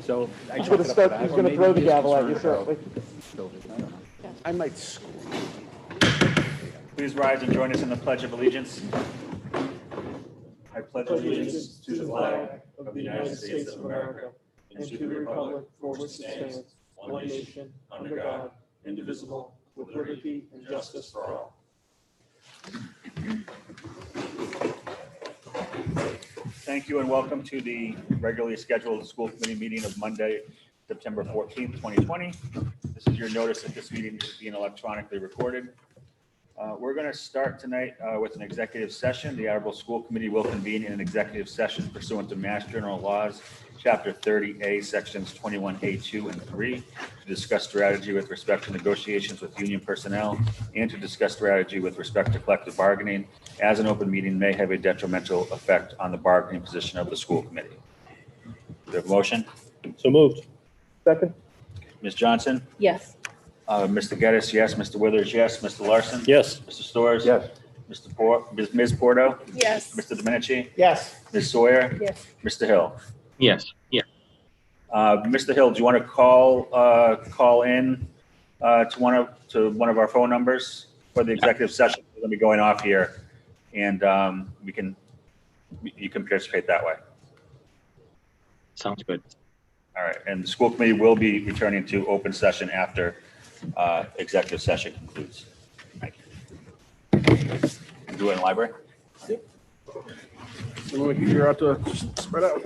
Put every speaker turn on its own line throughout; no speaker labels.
So I
He's
chalk
gonna
it up to
start,
that,
he's
or
gonna
maybe
throw the
he's
gavel at you
concerned
shortly.
about building. I don't know.
I might score.
Please rise and join us in the Pledge of Allegiance. I pledge allegiance to the flag of the United States of America and to the republic for which it stands, one nation, under God, indivisible, with liberty and justice for all. Thank you and welcome to the regularly scheduled school committee meeting of Monday, September 14th, 2020. This is your notice that this meeting is being electronically recorded. We're going to start tonight with an executive session. The Attleboro School Committee will convene in an executive session pursuant to Mass General Laws, Chapter 30A, Sections 21A2 and 3, to discuss strategy with respect to negotiations with union personnel and to discuss strategy with respect to collective bargaining, as an open meeting may have a detrimental effect on the bargaining position of the school committee. Do we have a motion?
So moved.
Second?
Ms. Johnson?
Yes.
Mr. Geddes, yes. Mr. Withers, yes. Mr. Larson?
Yes.
Mr. Storrs?
Yes.
Ms. Porto?
Yes.
Mr. Domenici?
Yes.
Ms. Sawyer?
Yes.
Mr. Hill?
Yes, yeah.
Mr. Hill, do you want to call in to one of our phone numbers for the executive session? We're going to be going off here, and you can participate that way.
Sounds good.
All right, and the school committee will be returning to open session after executive session concludes. Thank you. Do it in the library?
So when we figure out to spread out.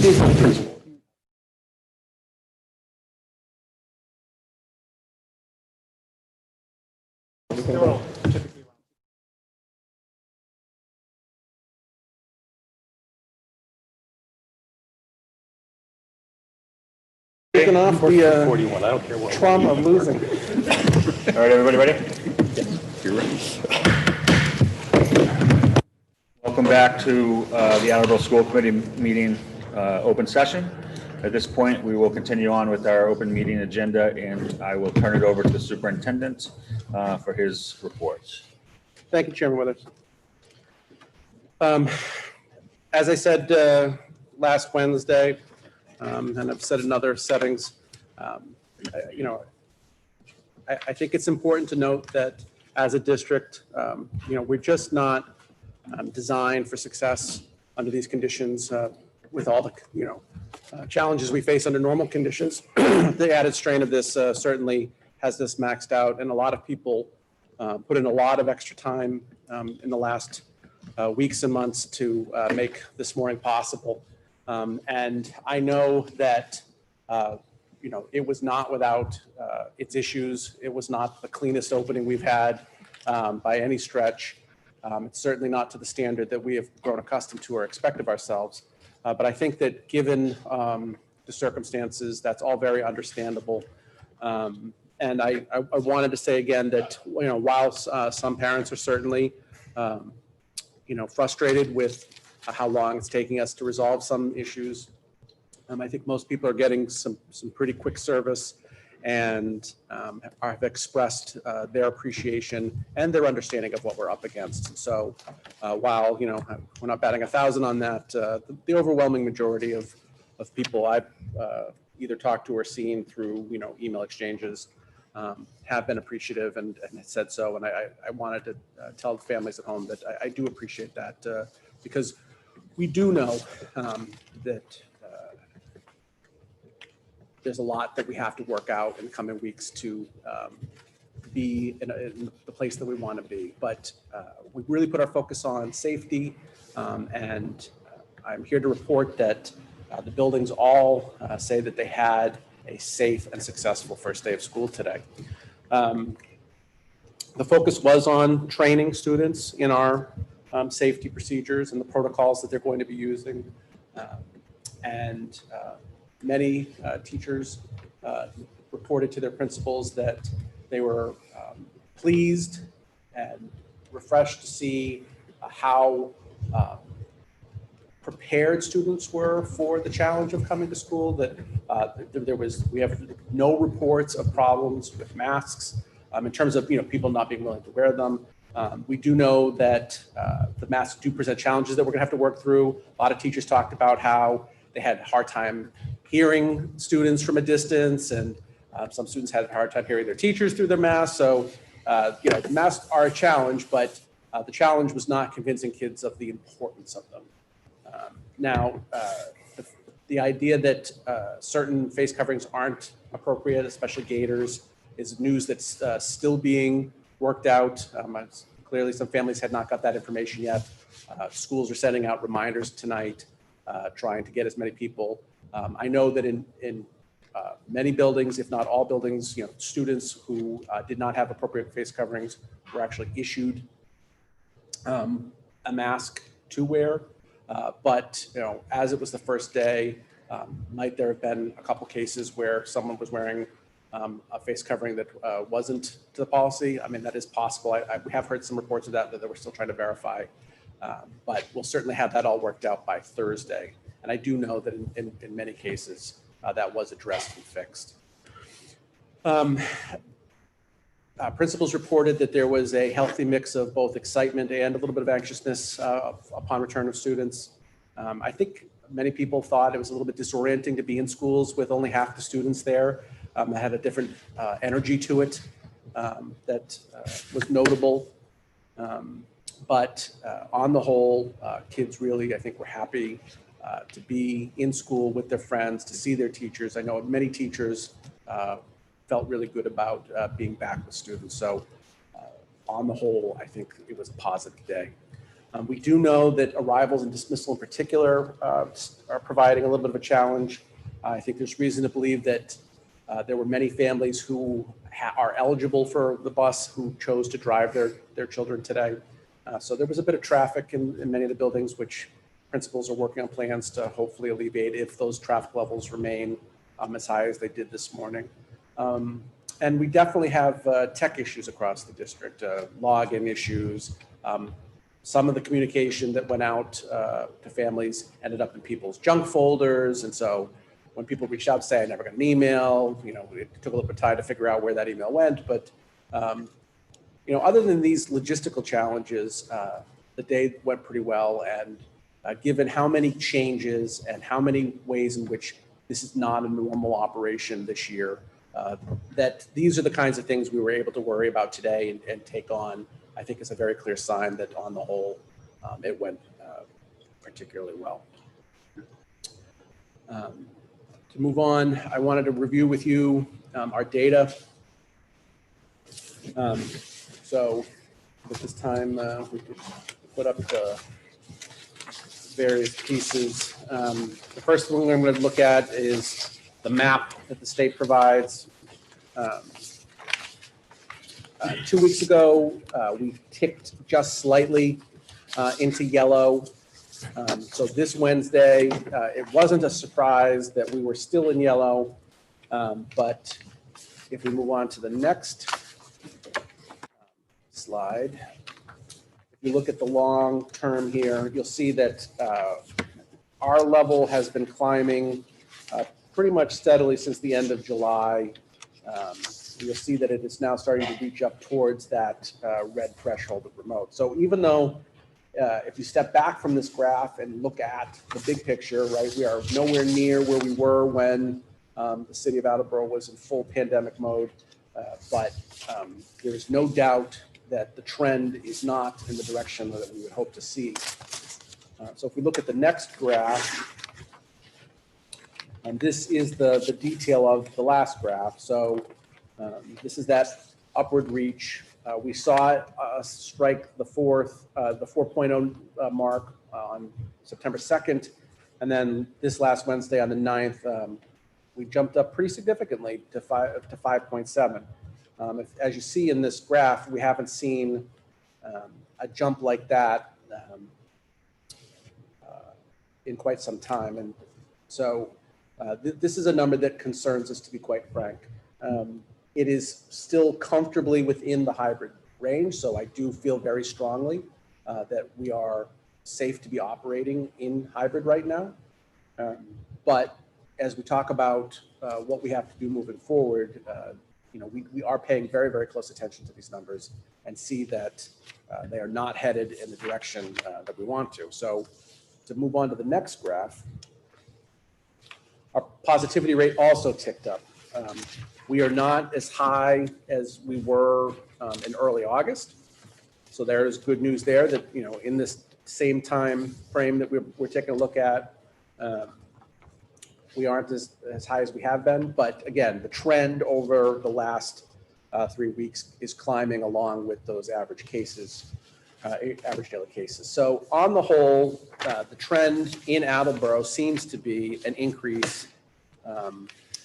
is the principal. Taking off the
41, I don't care what.
trauma of losing.
All right, everybody ready?
You're ready.
Welcome back to the Attleboro School Committee meeting open session. At this point, we will continue on with our open meeting agenda, and I will turn it over to the superintendent for his report.
Thank you, Chairman Withers. As I said last Wednesday, and I've said in other settings, I think it's important to note that as a district, we're just not designed for success under these conditions with all the, challenges we face under normal conditions. The added strain of this certainly has this maxed out, and a lot of people put in a lot of extra time in the last weeks and months to make this morning possible. And I know that, it was not without its issues. It was not the cleanest opening we've had by any stretch. It's certainly not to the standard that we have grown accustomed to or expect of ourselves. But I think that given the circumstances, that's all very understandable. And I wanted to say again that, while some parents are certainly, frustrated with how long it's taking us to resolve some issues, I think most people are getting some pretty quick service and have expressed their appreciation and their understanding of what we're up against. So while, we're not batting 1,000 on that, the overwhelming majority of people I've either talked to or seen through, email exchanges have been appreciative and said so. And I wanted to tell families at home that I do appreciate that because we do know that there's a lot that we have to work out in the coming weeks to be in the place that we want to be. But we really put our focus on safety, and I'm here to report that the buildings all say that they had a safe and successful first day of school today. The focus was on training students in our safety procedures and the protocols that they're going to be using. And many teachers reported to their principals that they were pleased and refreshed to see how prepared students were for the challenge of coming to school, that we have no reports of problems with masks in terms of people not being willing to wear them. We do know that the masks do present challenges that we're gonna have to work through. A lot of teachers talked about how they had a hard time hearing students from a distance, and some students had a hard time hearing their teachers through their masks. So, the masks are a challenge, but the challenge was not convincing kids of the importance of them. Now, the idea that certain face coverings aren't appropriate, especially gaiters, is news that's still being worked out. Clearly, some families had not got that information yet. Schools are sending out reminders tonight, trying to get as many people. I know that in many buildings, if not all buildings, students who did not have appropriate face coverings were actually issued a mask to wear. But as it was the first day, might there have been a couple cases where someone was wearing a face covering that wasn't to the policy? I mean, that is possible. We have heard some reports of that we're still trying to verify. But we'll certainly have that all worked out by Thursday. And I do know that in many cases, that was addressed and fixed. Principals reported that there was a healthy mix of both excitement and a little bit of anxiousness upon return of students. I think many people thought it was a little bit disorienting to be in schools with only half the students there. It had a different energy to it that was notable. But on the whole, kids really, I think, were happy to be in school with their friends, to see their teachers. I know many teachers felt really good about being back with students. So on the whole, I think it was a positive day. We do know that arrivals and dismissal in particular are providing a little bit of a challenge. I think there's reason to believe that there were many families who are eligible for the bus who chose to drive their children today. So there was a bit of traffic in many of the buildings, which principals are working on plans to hopefully alleviate if those traffic levels remain as high as they did this morning. And we definitely have tech issues across the district, login issues. Some of the communication that went out to families ended up in people's junk folders. And so when people reached out to say, I never got an email, it took a little bit of time to figure out where that email went. But, other than these logistical challenges, the day went pretty well. And given how many changes and how many ways in which this is not a normal operation this year, that these are the kinds of things we were able to worry about today and take on, I think is a very clear sign that on the whole, it went particularly well. To move on, I wanted to review with you our data. So at this time, we could put up the various pieces. The first one I'm going to look at is the map that the state provides. 2 weeks ago, we ticked just slightly into yellow. So this Wednesday, it wasn't a surprise that we were still in yellow, but if we move on to the next slide, if you look at the long term here, you'll see that our level has been climbing pretty much steadily since the end of July. You'll see that it is now starting to reach up towards that red threshold of remote. So even though if you step back from this graph and look at the big picture, right, we are nowhere near where we were when the city of Attleboro was in full pandemic mode, but there is no doubt that the trend is not in the direction that we would hope to see. So if we look at the next graph, and this is the detail of the last graph. So this is that upward reach. We saw it strike the 4.0 mark on September 2nd. And then this last Wednesday on the 9th, we jumped up pretty significantly to 5.7. As you see in this graph, we haven't seen a jump like that in quite some time. And so this is a number that concerns us, to be quite frank. It is still comfortably within the hybrid range, so I do feel very strongly that we are safe to be operating in hybrid right now. But as we talk about what we have to do moving forward, we are paying very, very close attention to these numbers and see that they are not headed in the direction that we want to. So to move on to the next graph, our positivity rate also ticked up. We are not as high as we were in early August. So there is good news there that, in this same time frame that we're taking a look at, we aren't as high as we have been. But again, the trend over the last 3 weeks is climbing along with those average cases, average daily cases. So on the whole, the trend in Attleboro seems to be an increase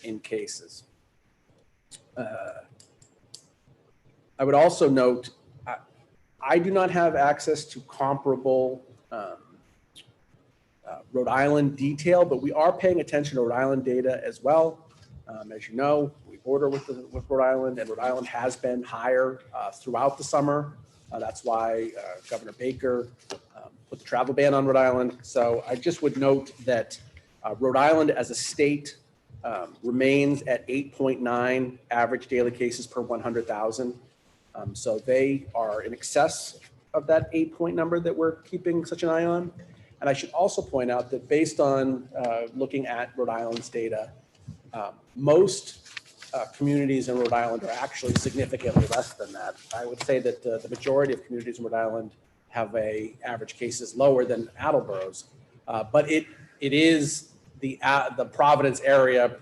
in cases. I would also note, I do not have access to comparable Rhode Island detail, but we are paying attention to Rhode Island data as well. As you know, we border with Rhode Island, and Rhode Island has been higher throughout the summer. That's why Governor Baker put the travel ban on Rhode Island. So I just would note that Rhode Island as a state remains at 8.9 average daily cases per 100,000. So they are in excess of that 8-point number that we're keeping such an eye on. And I should also point out that based on looking at Rhode Island's data, most communities in Rhode Island are actually significantly less than that. I would say that the majority of communities in Rhode Island have average cases lower than Attleboro's, but it is the Providence area,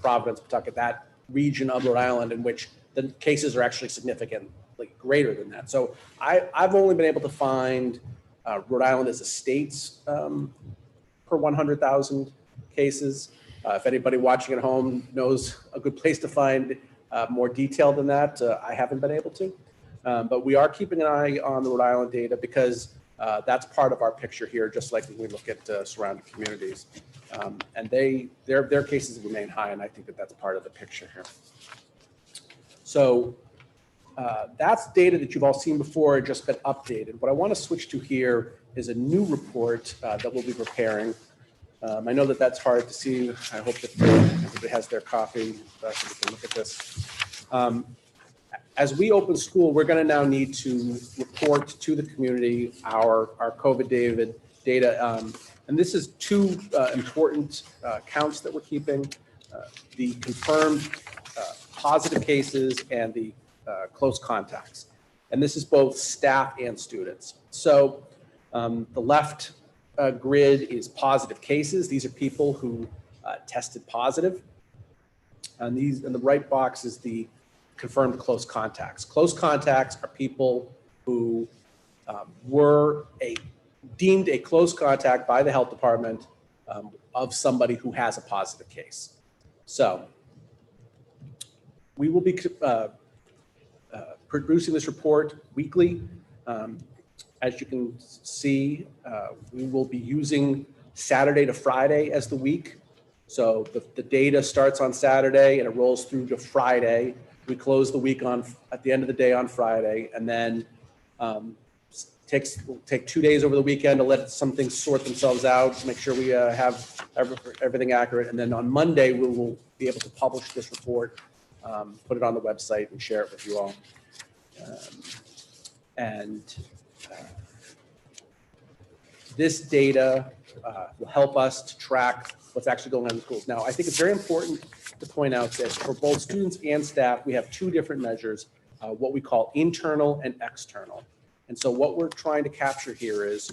Providence, Pawtucket, that region of Rhode Island in which the cases are actually significantly greater than that. So I've only been able to find Rhode Island is a state per 100,000 cases. If anybody watching at home knows a good place to find more detail than that, I haven't been able to. But we are keeping an eye on the Rhode Island data because that's part of our picture here, just like when we look at surrounding communities. And their cases remain high, and I think that that's part of the picture here. So that's data that you've all seen before, just been updated. What I want to switch to here is a new report that we'll be preparing. I know that that's hard to see. I hope that everybody has their copy so we can look at this. As we open school, we're going to now need to report to the community our COVID data. And this is two important counts that we're keeping, the confirmed positive cases and the close contacts. And this is both staff and students. So the left grid is positive cases. These are people who tested positive. And the right box is the confirmed close contacts. Close contacts are people who were deemed a close contact by the health department of somebody who has a positive case. So we will be producing this report weekly. As you can see, we will be using Saturday to Friday as the week. So the data starts on Saturday and it rolls through to Friday. We close the week at the end of the day on Friday, and then we'll take 2 days over the weekend to let some things sort themselves out, make sure we have everything accurate. And then on Monday, we will be able to publish this report, put it on the website and share it with you all. This data will help us to track what's actually going on in the schools. Now, I think it's very important to point out that for both students and staff, we have two different measures, what we call internal and external. And so what we're trying to capture here is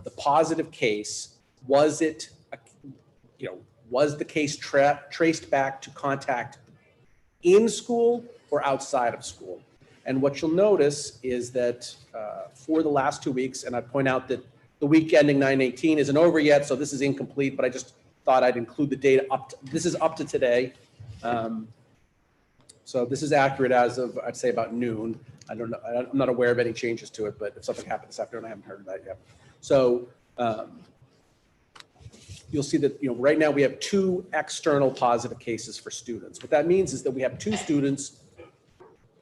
the positive case. Was the case traced back to contact in school or outside of school? And what you'll notice is that for the last 2 weeks, and I'd point out that the week ending 9/18 isn't over yet, so this is incomplete, but I just thought I'd include the data this is up to today. So this is accurate as of, I'd say, about noon. I don't know, I'm not aware of any changes to it, but if something happened this afternoon, I haven't heard of that yet. So you'll see that right now we have 2 external positive cases for students. What that means is that we have 2 students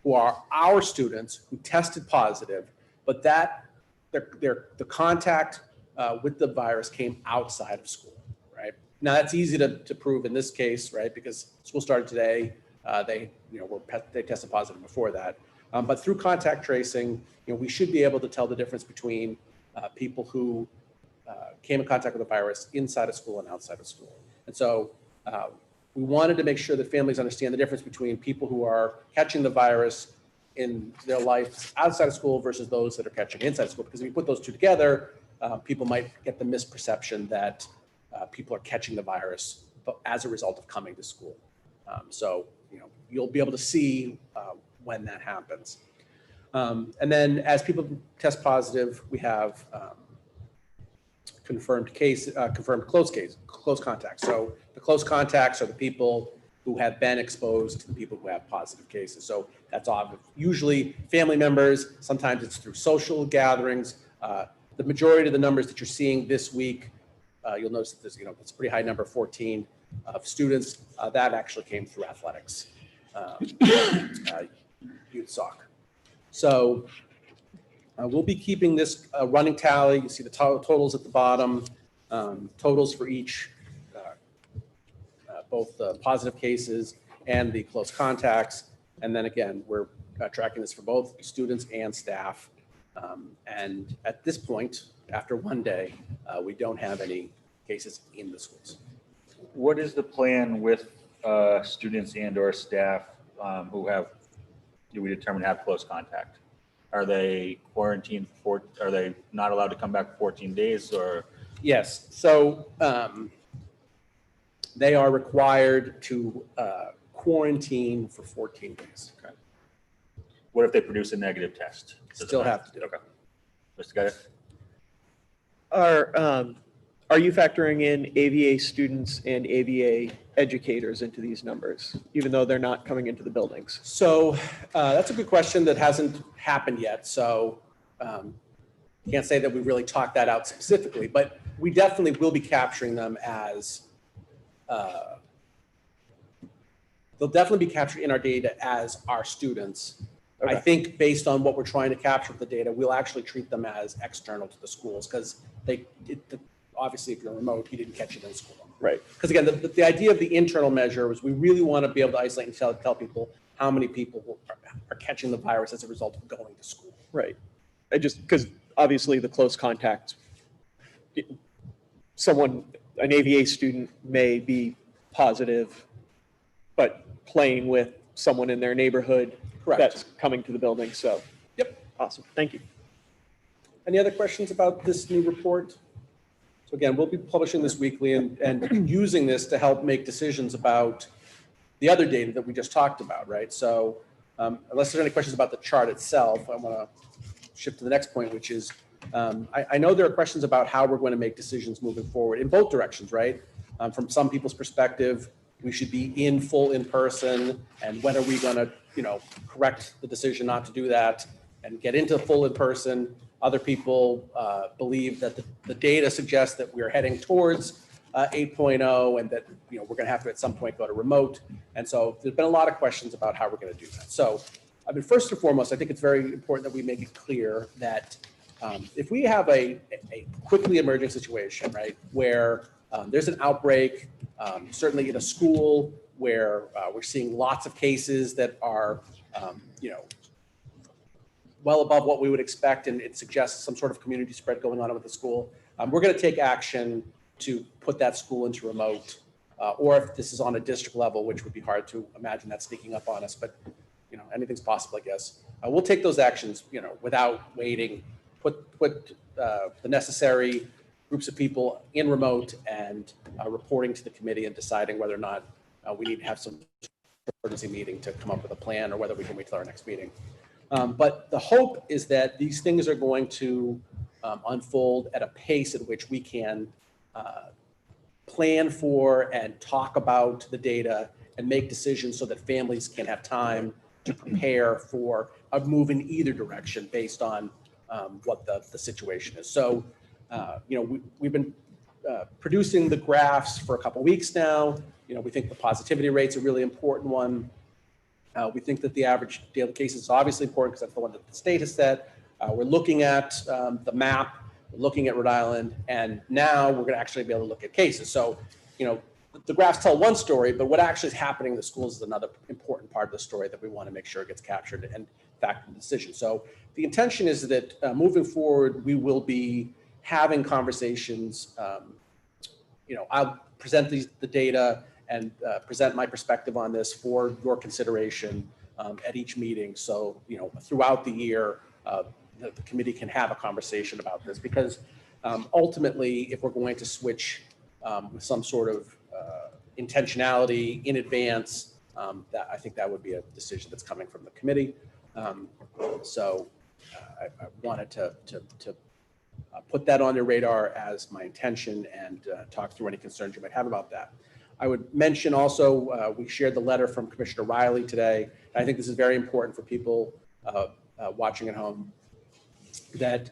who are our students who tested positive, but the contact with the virus came outside of school, right? Now that's easy to prove in this case, right? Because school started today, they tested positive before that. But through contact tracing, we should be able to tell the difference between people who came in contact with the virus inside of school and outside of school. And so we wanted to make sure that families understand the difference between people who are catching the virus in their life outside of school versus those that are catching inside school. Because if you put those two together, people might get the misperception that people are catching the virus as a result of coming to school. So you'll be able to see when that happens. And then as people test positive, we have confirmed close contacts. So the close contacts are the people who have been exposed to the people who have positive cases. So that's usually family members. Sometimes it's through social gatherings. The majority of the numbers that you're seeing this week, you'll notice that there's it's a pretty high number, 14 of students. That actually came through athletics, youth soccer. So we'll be keeping this running tally. You see the totals at the bottom, totals for each, both the positive cases and the close contacts. And then again, we're tracking this for both students and staff. And at this point, after 1 day, we don't have any cases in the schools.
What is the plan with students and or staff who we determine have close contact? Are they quarantined are they not allowed to come back for 14 days or?
Yes, so they are required to quarantine for 14 days.
Okay. What if they produce a negative test?
Still have to do it.
Okay. Mr. Guy?
Are you factoring in AVA students and AVA educators into these numbers, even though they're not coming into the buildings?
So that's a good question that hasn't happened yet. So can't say that we really talked that out specifically, but we definitely will be capturing them as, they'll definitely be captured in our data as our students. I
Okay.
think based on what we're trying to capture with the data, we'll actually treat them as external to the schools because obviously if you're remote, you didn't catch it in school.
Right.
Because again, the idea of the internal measure was we really want to be able to isolate and tell people how many people are catching the virus as a result of going to school.
Right. Because obviously the close contact, an AVA student may be positive, but playing with someone in their neighborhood
Correct.
that's coming to the building. So,
Yep.
awesome. Thank you.
Any other questions about this new report? So again, we'll be publishing this weekly and using this to help make decisions about the other data that we just talked about, right? So unless there's any questions about the chart itself, I want to shift to the next point, which is I know there are questions about how we're going to make decisions moving forward in both directions, right? From some people's perspective, we should be in full in person, and when are we going to, correct the decision not to do that and get into full in person? Other people believe that the data suggests that we're heading towards 8.0 and that we're going to have to at some point go to remote. And so there's been a lot of questions about how we're going to do that. So I mean, first and foremost, I think it's very important that we make it clear that if we have a quickly emerging situation, right, where there's an outbreak, certainly in a school where we're seeing lots of cases that are, well above what we would expect, and it suggests some sort of community spread going on with the school, we're going to take action to put that school into remote, or if this is on a district level, which would be hard to imagine that sneaking up on us, but anything's possible, I guess. We'll take those actions, without waiting, put the necessary groups of people in remote and reporting to the committee and deciding whether or not we need to have some emergency meeting to come up with a plan or whether we can wait till our next meeting. But the hope is that these things are going to unfold at a pace at which we can plan for and talk about the data and make decisions so that families can have time to prepare for a move in either direction based on what the situation is. So, we've been producing the graphs for a couple weeks now. We think the positivity rate's a really important one. We think that the average daily cases is obviously important because that's the one that the state has set. We're looking at the map, we're looking at Rhode Island, and now we're going to actually be able to look at cases. So, the graphs tell one story, but what actually is happening in the schools is another important part of the story that we want to make sure gets captured and factored in the decision. So the intention is that moving forward, we will be having conversations. I'll present the data and present my perspective on this for your consideration at each meeting. So, throughout the year, the committee can have a conversation about this because ultimately, if we're going to switch with some sort of intentionality in advance, that I think that would be a decision that's coming from the committee. So I wanted to put that on your radar as my intention and talk through any concerns you might have about that. I would mention also, we shared the letter from Commissioner Riley today. I think this is very important for people watching at home, that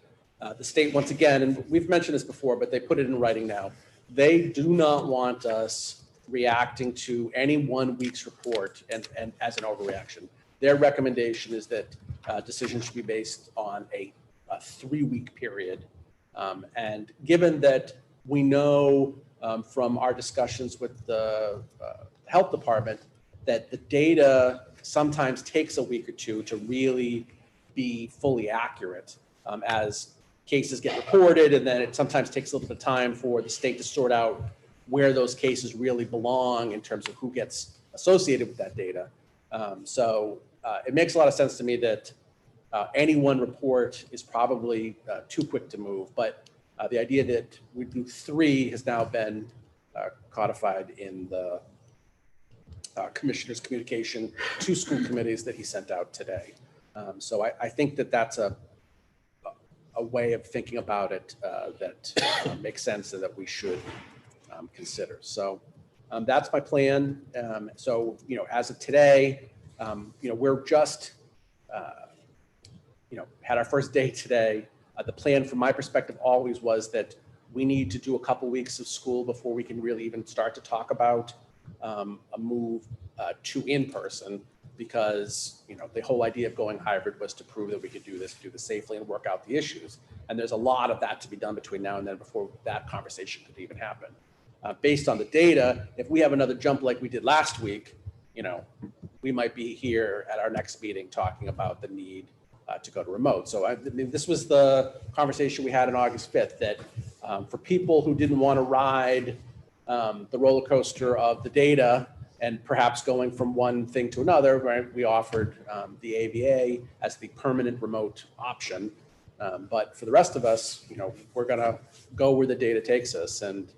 the state, once again, and we've mentioned this before, but they put it in writing now, they do not want us reacting to any 1 week's report and as an overreaction. Their recommendation is that decisions should be based on a 3-week period. And given that we know from our discussions with the health department that the data sometimes takes a week or two to really be fully accurate, as cases get reported, and then it sometimes takes a little bit of time for the state to sort out where those cases really belong in terms of who gets associated with that data. So it makes a lot of sense to me that any one report is probably too quick to move, but the idea that we do 3 has now been codified in the commissioner's communication to school committees that he sent out today. So I think that that's a a way of thinking about it that makes sense and that we should consider. So that's my plan. So, as of today, we're just, had our first day today. The plan from my perspective always was that we need to do a couple weeks of school before we can really even start to talk about a move to in-person, because the whole idea of going hybrid was to prove that we could do this safely and work out the issues. And there's a lot of that to be done between now and then before that conversation could even happen. Based on the data, if we have another jump like we did last week, we might be here at our next meeting talking about the need to go to remote. So this was the conversation we had on August 5th, that for people who didn't want to ride the roller coaster of the data and perhaps going from one thing to another, right, we offered the ABA as the permanent remote option. But for the rest of us, we're going to go where the data takes us. And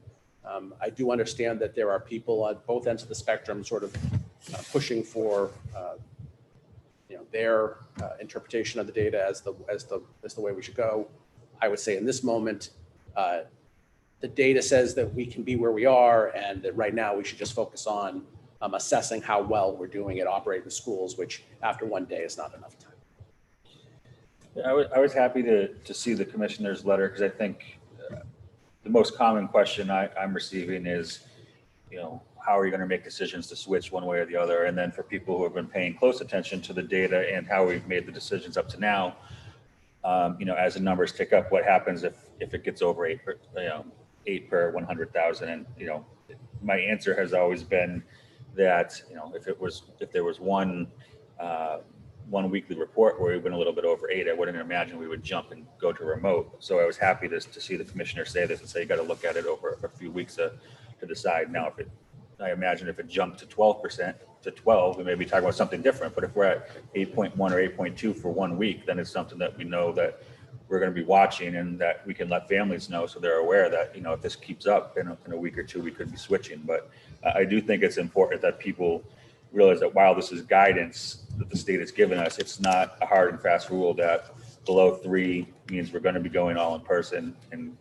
I do understand that there are people at both ends of the spectrum sort of pushing for their interpretation of the data as the way we should go. I would say in this moment, the data says that we can be where we are, and that right now we should just focus on assessing how well we're doing at operating schools, which after one day is not enough time.
I was happy to see the commissioner's letter, because I think the most common question I'm receiving is, how are you going to make decisions to switch one way or the other? And then for people who have been paying close attention to the data and how we've made the decisions up to now, as the numbers tick up, what happens if it gets over 8 per 100,000? And my answer has always been that if there was one weekly report where we've been a little bit over 8, I wouldn't imagine we would jump and go to remote. So I was happy to see the commissioner say this and say you got to look at it over a few weeks to decide. Now, I imagine if it jumped to 12% to 12, we may be talking about something different. But if we're at 8.1 or 8.2 for 1 week, then it's something that we know that we're going to be watching, and that we can let families know so they're aware that, if this keeps up in a week or two, we could be switching. But I do think it's important that people realize that while this is guidance that the state has given us, it's not a hard and fast rule that below 3 means we're going to be going all in person, and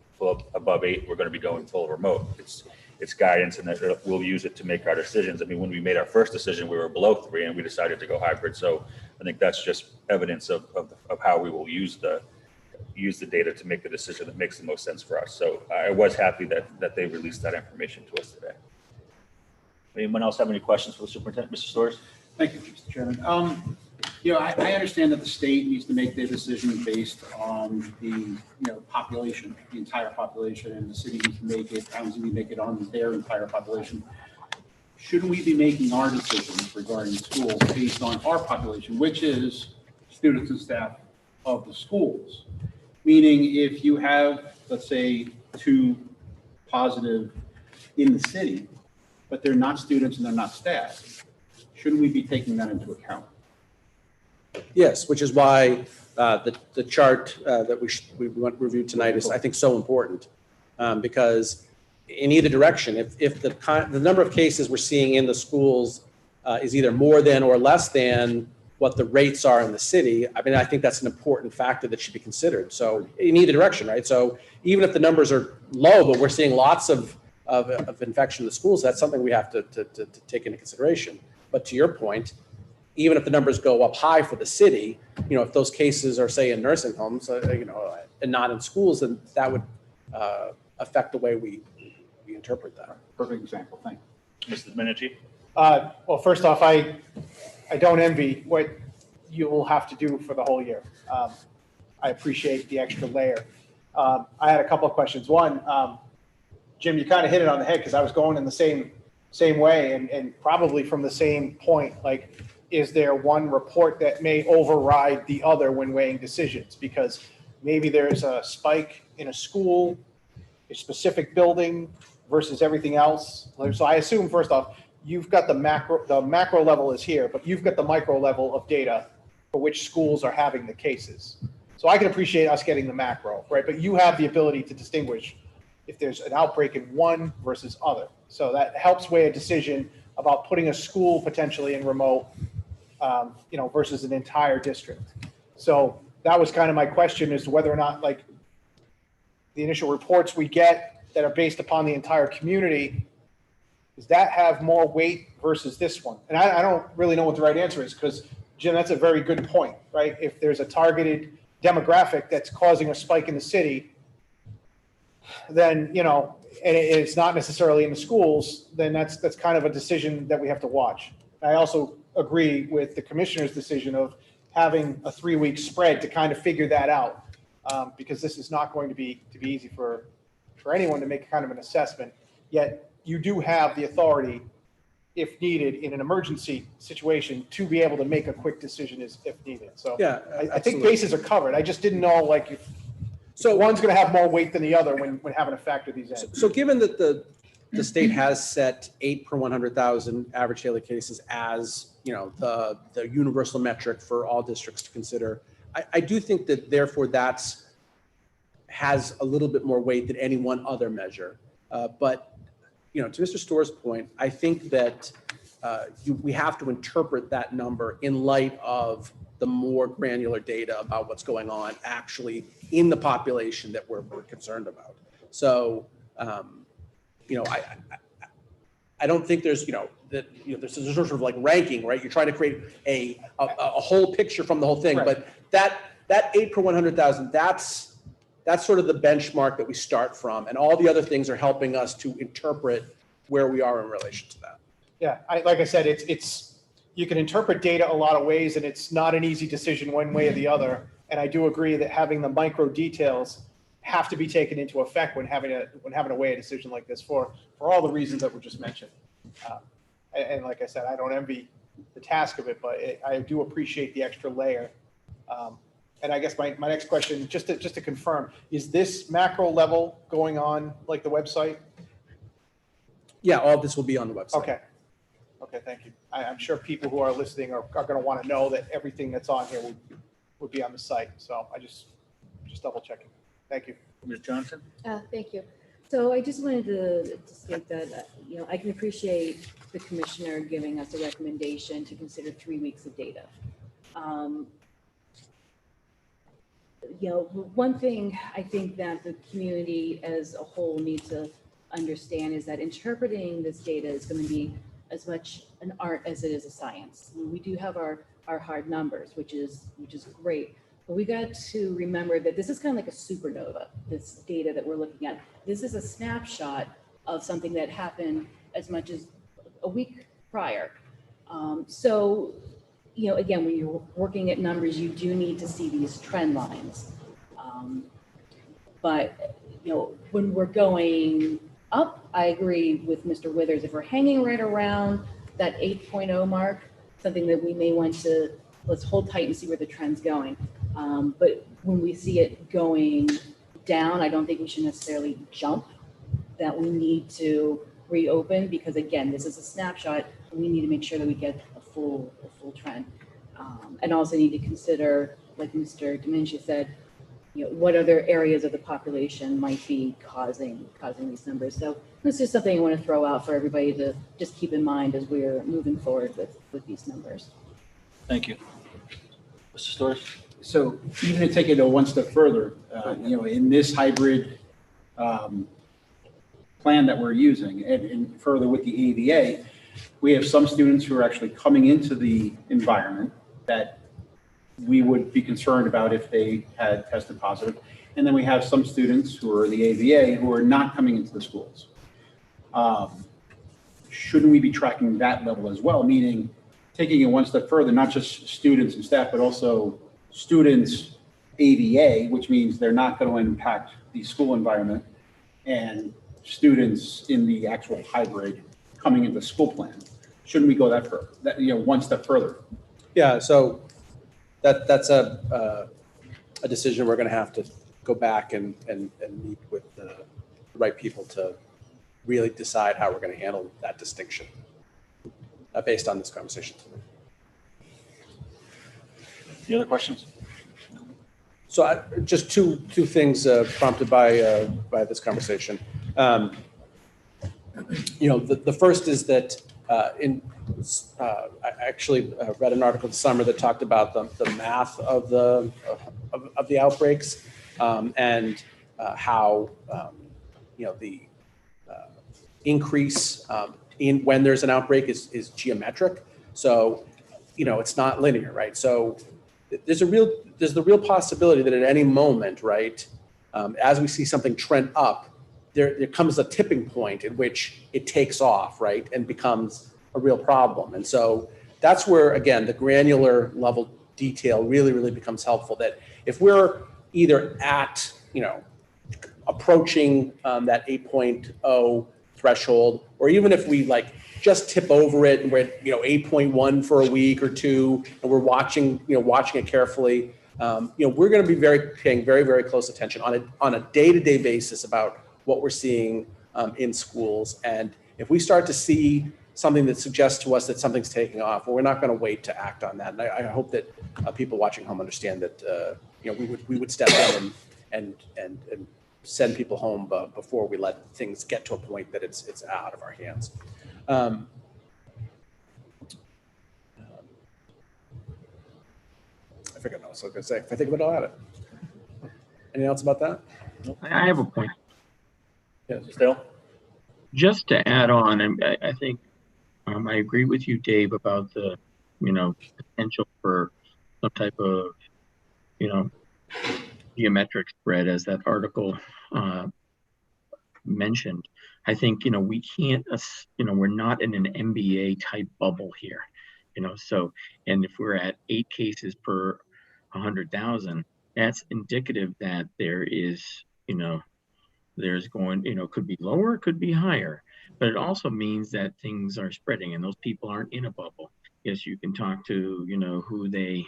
above 8, we're going to be going full remote. It's guidance, and that we'll use it to make our decisions. I mean, when we made our first decision, we were below 3 and we decided to go hybrid. So I think that's just evidence of how we will use the data to make the decision that makes the most sense for us. So I was happy that they released that information to us today. Anyone else have any questions for the superintendent? Mr. Storrs?
Thank you, Mr. Chairman. I understand that the state needs to make their decision based on the population, the entire population, and the city needs to make it, towns need to make it on their entire population. Shouldn't we be making our decisions regarding schools based on our population, which is students and staff of the schools? Meaning, if you have, let's say, 2 positive in the city, but they're not students and they're not staff, shouldn't we be taking that into account?
Yes, which is why the chart that we reviewed tonight is, I think, so important, because in either direction, if the number of cases we're seeing in the schools is either more than or less than what the rates are in the city, I think that's an important factor that should be considered. So in either direction, right? So even if the numbers are low, but we're seeing lots of infection in the schools, that's something we have to take into consideration. But to your point, even if the numbers go up high for the city, if those cases are, say, in nursing homes, and not in schools, then that would affect the way we interpret that.
Perfect example. Thank you.
Mrs. Minichi?
Well, first off, I don't envy what you will have to do for the whole year. I appreciate the extra layer. I had a couple of questions. One, Jim, you kind of hit it on the head, because I was going in the same way, and probably from the same point. Like, is there one report that may override the other when weighing decisions? Because maybe there's a spike in a school, a specific building versus everything else. So I assume, first off, you've got the macro level is here, but you've got the micro level of data for which schools are having the cases. So I can appreciate us getting the macro, right? But you have the ability to distinguish if there's an outbreak in one versus other. So that helps weigh a decision about putting a school potentially in remote, versus an entire district. So that was kind of my question, as to whether or not, like, the initial reports we get that are based upon the entire community, does that have more weight versus this one? And I don't really know what the right answer is, because Jim, that's a very good point, right? If there's a targeted demographic that's causing a spike in the city, then, you know, and it's not necessarily in the schools, then that's kind of a decision that we have to watch. I also agree with the commissioner's decision of having a 3-week spread to kind of figure that out, because this is not going to be easy for anyone to make kind of an assessment. Yet you do have the authority, if needed in an emergency situation, to be able to make a quick decision if needed. So
Yeah,
I think bases are covered. I just didn't know, like, if
So
one's going to have more weight than the other when having to factor these in.
So given that the state has set 8 per 100,000 average daily cases as, you know, the universal metric for all districts to consider, I do think that therefore has a little bit more weight than any one other measure. But, you know, to Mr. Storr's point, I think that we have to interpret that number in light of the more granular data about what's going on actually in the population that we're concerned about. So, you know, I don't think there's, there's a sort of like ranking, right? You're trying to create a whole picture from the whole thing,
Right.
but that 8 per 100,000, that's sort of the benchmark that we start from, and all the other things are helping us to interpret where we are in relation to that.
Yeah, like I said, it's you can interpret data a lot of ways, and it's not an easy decision one way or the other. And I do agree that having the micro details have to be taken into effect when having to weigh a decision like this for all the reasons that were just mentioned. And like I said, I don't envy the task of it, but I do appreciate the extra layer. And I guess my next question, just to confirm, is this macro level going on like the website?
Yeah, all of this will be on the website.
Okay, thank you. I'm sure people who are listening are going to want to know that everything that's on here would be on the site. So I just double checking. Thank you.
Ms. Johnson?
Thank you. So I just wanted to state that, I can appreciate the commissioner giving us a recommendation to consider 3 weeks of data. One thing I think that the community as a whole needs to understand is that interpreting this data is going to be as much an art as it is a science. We do have our hard numbers, which is great. But we got to remember that this is kind of like a supernova, this data that we're looking at. This is a snapshot of something that happened as much as a week prior. Again, when you're working at numbers, you do need to see these trend lines. But when we're going up, I agree with Mr. Withers. If we're hanging right around that 8.0 mark, something that we may want to, let's hold tight and see where the trend's going. But when we see it going down, I don't think we should necessarily jump, that we need to reopen, because again, this is a snapshot. We need to make sure that we get a full trend. And also need to consider, like Mr. Dimincia said, what other areas of the population might be causing these numbers. So this is something I want to throw out for everybody to just keep in mind as we're moving forward with these numbers.
Thank you. Mr. Storrs?
So even to take it one step further, in this hybrid plan that we're using, and further with the AVA, we have some students who are actually coming into the environment that we would be concerned about if they had tested positive. And then we have some students who are the AVA who are not coming into the schools. Shouldn't we be tracking that level as well? Meaning taking it one step further, not just students and staff, but also students AVA, which means they're not going to impact the school environment, and students in the actual hybrid coming into the school plan. Shouldn't we go that far? One step further?
Yeah, so that's a decision we're going to have to go back and meet with the right people to really decide how we're going to handle that distinction based on this conversation today.
Any other questions?
So just two things prompted by this conversation. The first is that I actually read an article this summer that talked about the math of the outbreaks, and how, the increase in when there's an outbreak is geometric. So, it's not linear, right? So there's the real possibility that at any moment, right, as we see something trend up, there comes a tipping point at which it takes off, right, and becomes a real problem. And so that's where, again, the granular level detail really, really becomes helpful. That if we're either at, approaching that 8.0 threshold, or even if we just tip over it and we're at 8.1 for a week or two, and we're watching it carefully, we're going to be paying very, very close attention on a day-to-day basis about what we're seeing in schools. And if we start to see something that suggests to us that something's taking off, well, we're not going to wait to act on that. And I hope that people watching home understand that we would step in and send people home before we let things get to a point that it's out of our hands. I forget what I was going to say. If I think about it, I'll add it. Anything else about that?
I have a point.
Yeah.
Still?
Just to add on, and I think I agree with you, Dave, about the, potential for some type of, geometric spread, as that article mentioned. I think, we can't, we're not in an MBA type bubble here, so, and if we're at 8 cases per 100,000, that's indicative that there is, there's going, could be lower, could be higher, but it also means that things are spreading and those people aren't in a bubble. Yes, you can talk to, who they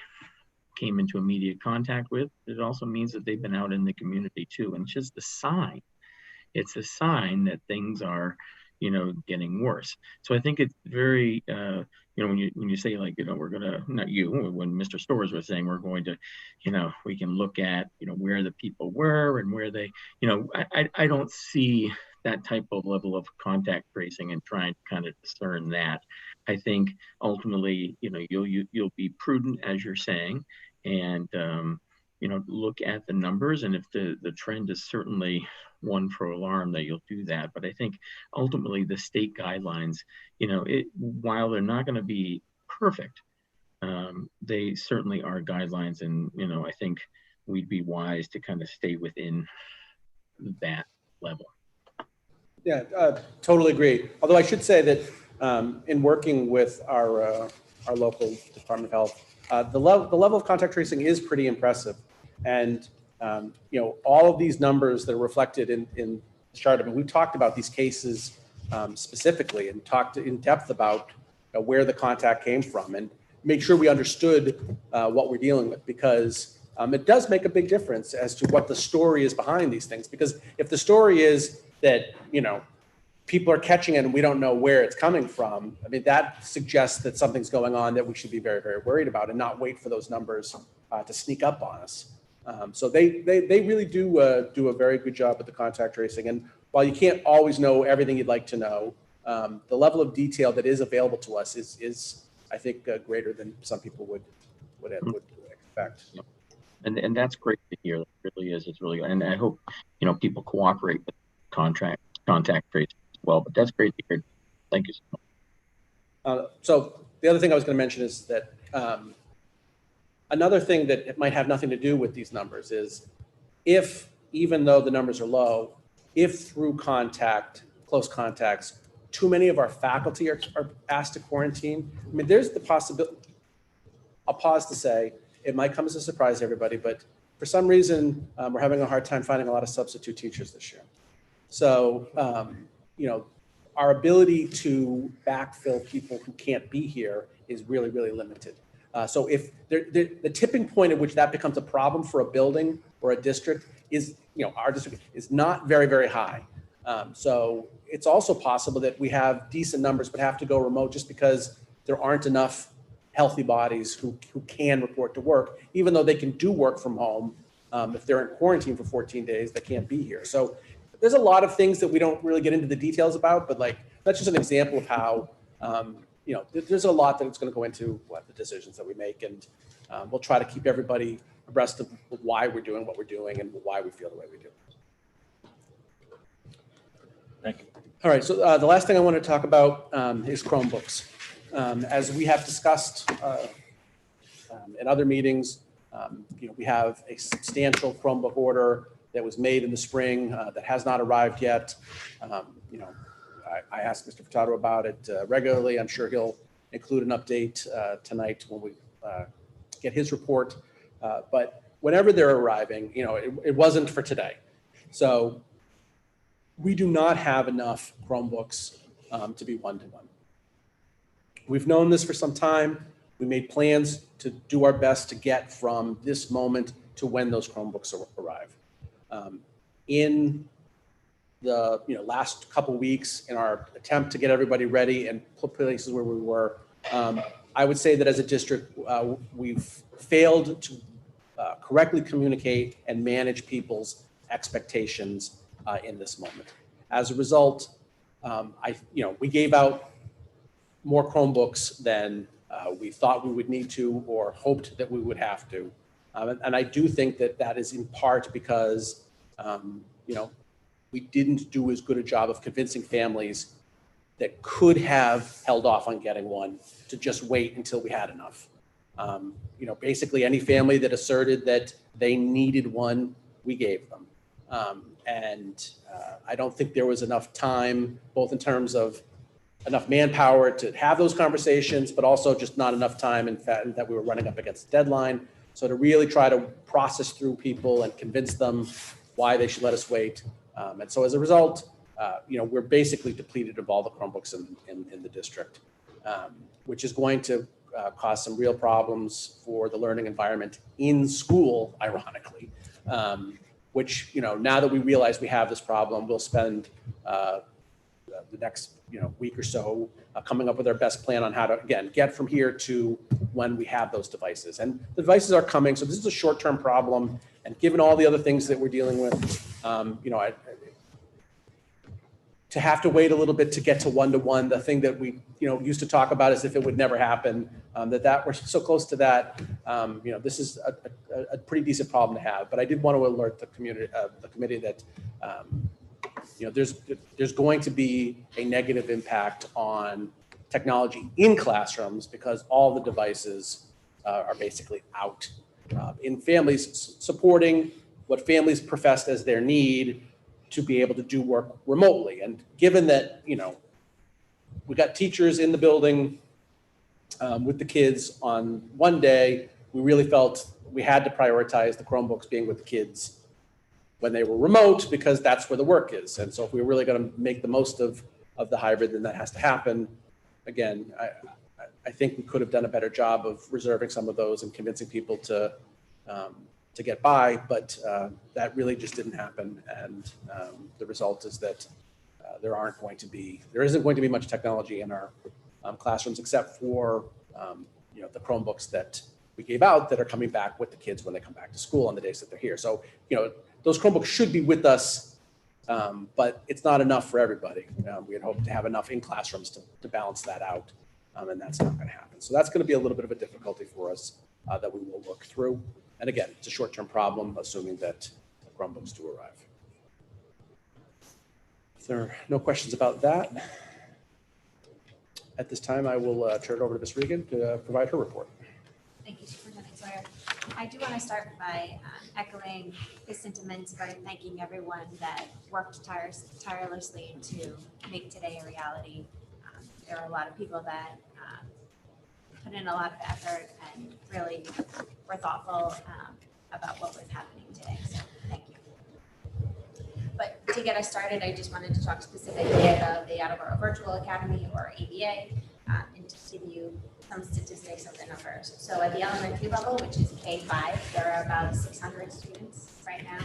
came into immediate contact with. It also means that they've been out in the community too. And it's just a sign. It's a sign that things are, getting worse. So I think it's very, when you say we're gonna, not you, when Mr. Storrs was saying we're going to, we can look at, where the people were and where they, I don't see that type of level of contact tracing and trying to kind of discern that. I think ultimately, you'll be prudent, as you're saying, and look at the numbers. And if the trend is certainly one for alarm, that you'll do that. But I think ultimately the state guidelines, while they're not going to be perfect, they certainly are guidelines. And, I think we'd be wise to kind of stay within that level.
Yeah, totally agree. Although I should say that in working with our local Department of Health, the level of contact tracing is pretty impressive. And, all of these numbers that are reflected in the chart, I mean, we've talked about these cases specifically and talked in depth about where the contact came from and made sure we understood what we're dealing with, because it does make a big difference as to what the story is behind these things. Because if the story is that, people are catching it and we don't know where it's coming from, I mean, that suggests that something's going on that we should be very, very worried about and not wait for those numbers to sneak up on us. So they really do a very good job with the contact tracing. And while you can't always know everything you'd like to know, the level of detail that is available to us is I think, greater than some people would expect.
Yep. And that's great to hear. It really is. It's really good. And I hope, people cooperate with contact tracing as well. But that's great to hear. Thank you so much.
So the other thing I was going to mention is that another thing that it might have nothing to do with these numbers is if, even though the numbers are low, if through close contacts, too many of our faculty are asked to quarantine, I mean, there's the possibility, I'll pause to say, it might come as a surprise to everybody, but for some reason, we're having a hard time finding a lot of substitute teachers this year. So, our ability to backfill people who can't be here is really, really limited. So if the tipping point at which that becomes a problem for a building or a district is, our district is not very, very high. So it's also possible that we have decent numbers but have to go remote just because there aren't enough healthy bodies who can report to work, even though they can do work from home. If they're in quarantine for 14 days, they can't be here. So there's a lot of things that we don't really get into the details about, but that's just an example of how, there's a lot that it's going to go into the decisions that we make. And we'll try to keep everybody abreast of why we're doing what we're doing and why we feel the way we do.
Thank you.
All right, so the last thing I want to talk about is Chromebooks. As we have discussed in other meetings, we have a substantial Chromebook order that was made in the spring that has not arrived yet. I ask Mr. Furtado about it regularly. I'm sure he'll include an update tonight when we get his report. But whenever they're arriving, it wasn't for today. So we do not have enough Chromebooks to be one-to-one. We've known this for some time. We made plans to do our best to get from this moment to when those Chromebooks arrive. In the last couple weeks, in our attempt to get everybody ready and put places where we were, I would say that as a district, we've failed to correctly communicate and manage people's expectations in this moment. As a result, we gave out more Chromebooks than we thought we would need to or hoped that we would have to. And I do think that that is in part because, we didn't do as good a job of convincing families that could have held off on getting one to just wait until we had enough. Basically any family that asserted that they needed one, we gave them. I don't think there was enough time, both in terms of enough manpower to have those conversations, but also just not enough time, in fact, that we were running up against a deadline. So to really try to process through people and convince them why they should let us wait. And so as a result, we're basically depleted of all the Chromebooks in the district, which is going to cause some real problems for the learning environment in school, ironically, which, now that we realize we have this problem, we'll spend the next week or so coming up with our best plan on how to, again, get from here to when we have those devices. And the devices are coming, so this is a short-term problem. And given all the other things that we're dealing with, to have to wait a little bit to get to one-to-one, the thing that we used to talk about as if it would never happen, that we're so close to that. This is a pretty decent problem to have. But I did want to alert the committee that there's going to be a negative impact on technology in classrooms because all the devices are basically out. In families supporting what families professed as their need to be able to do work remotely. And given that, we got teachers in the building with the kids on one day, we really felt we had to prioritize the Chromebooks being with the kids when they were remote because that's where the work is. And so if we're really going to make the most of the hybrid, then that has to happen. Again, I think we could have done a better job of reserving some of those and convincing people to get by, but that really just didn't happen. And the result is that there isn't going to be much technology in our classrooms except for the Chromebooks that we gave out that are coming back with the kids when they come back to school on the days that they're here. So those Chromebooks should be with us, but it's not enough for everybody. We had hoped to have enough in classrooms to balance that out, and that's not going to happen. So that's going to be a little bit of a difficulty for us that we will work through. And again, it's a short-term problem, assuming that the Chromebooks do arrive. If there are no questions about that, at this time, I will turn it over to Ms. Regan to provide her report.
Thank you, Superintendent Sawyer. I do want to start by echoing his sentiments by thanking everyone that worked tirelessly to make today a reality. There are a lot of people that put in a lot of effort and really were thoughtful about what was happening today. So thank you. But to get us started, I just wanted to talk specifically about the Attleboro Virtual Academy, or AVA, and to give you some statistics of the numbers. So at the elementary level, which is K-5, there are about 600 students right now.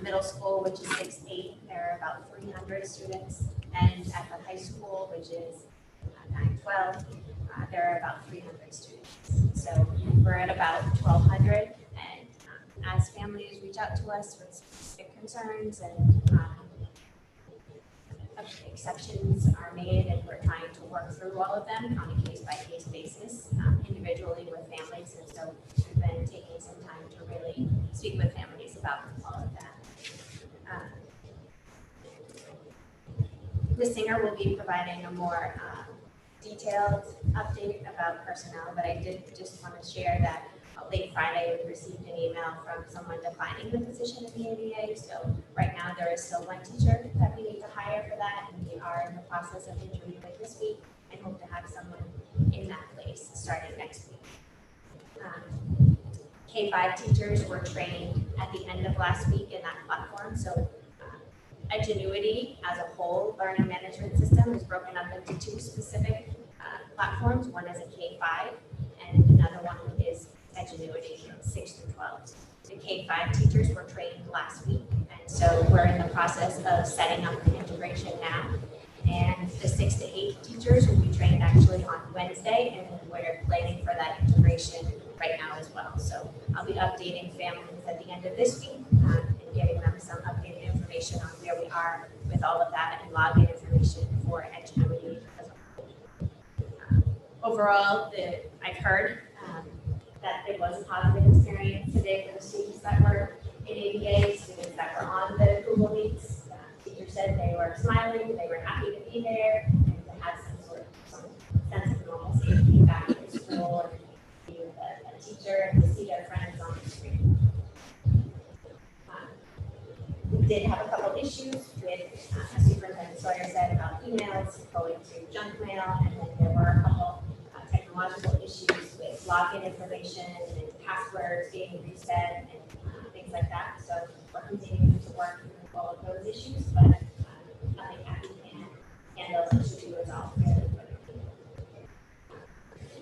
Middle school, which is 6-8, there are about 300 students. And at the high school, which is 9-12, there are about 300 students. So we're at about 1,200. And as families reach out to us with specific concerns and exceptions are made, and we're trying to work through all of them on a case-by-case basis, individually with families. And so we've been taking some time to really speak with families about all of that. The singer will be providing a more detailed update about personnel, but I did just want to share that late Friday, we received an email from someone defining the position of the ABA. So right now, there is still one teacher that we need to hire for that, and we are in the process of interviewing this week and hope to have someone in that place starting next week. K-5 teachers were trained at the end of last week in that platform. So Ingenuity as a whole learning management system is broken up into two specific platforms. One is a K-5 and another one is Ingenuity 6 through 12. The K-5 teachers were trained last week, and so we're in the process of setting up the integration now. And the 6 to 8 teachers will be trained actually on Wednesday, and we're planning for that integration right now as well. So I'll be updating families at the end of this week and giving them some updated information on where we are with all of that and login information for Ingenuity as well. Overall, I've heard that it was a positive experience today for the students that were in ABA, students that were on the Google Meets. Teachers said they were smiling, they were happy to be there, and to have some sense of normalcy back in school and be with a teacher and to see their friends on the screen. We did have a couple issues with, as Superintendent Sawyer said, about emails going to junk mail, and then there were a couple technological issues with login information and passwords being reset and things like that. So we're continuing to work through all of those issues, but nothing happy can handle those should be resolved fairly quickly.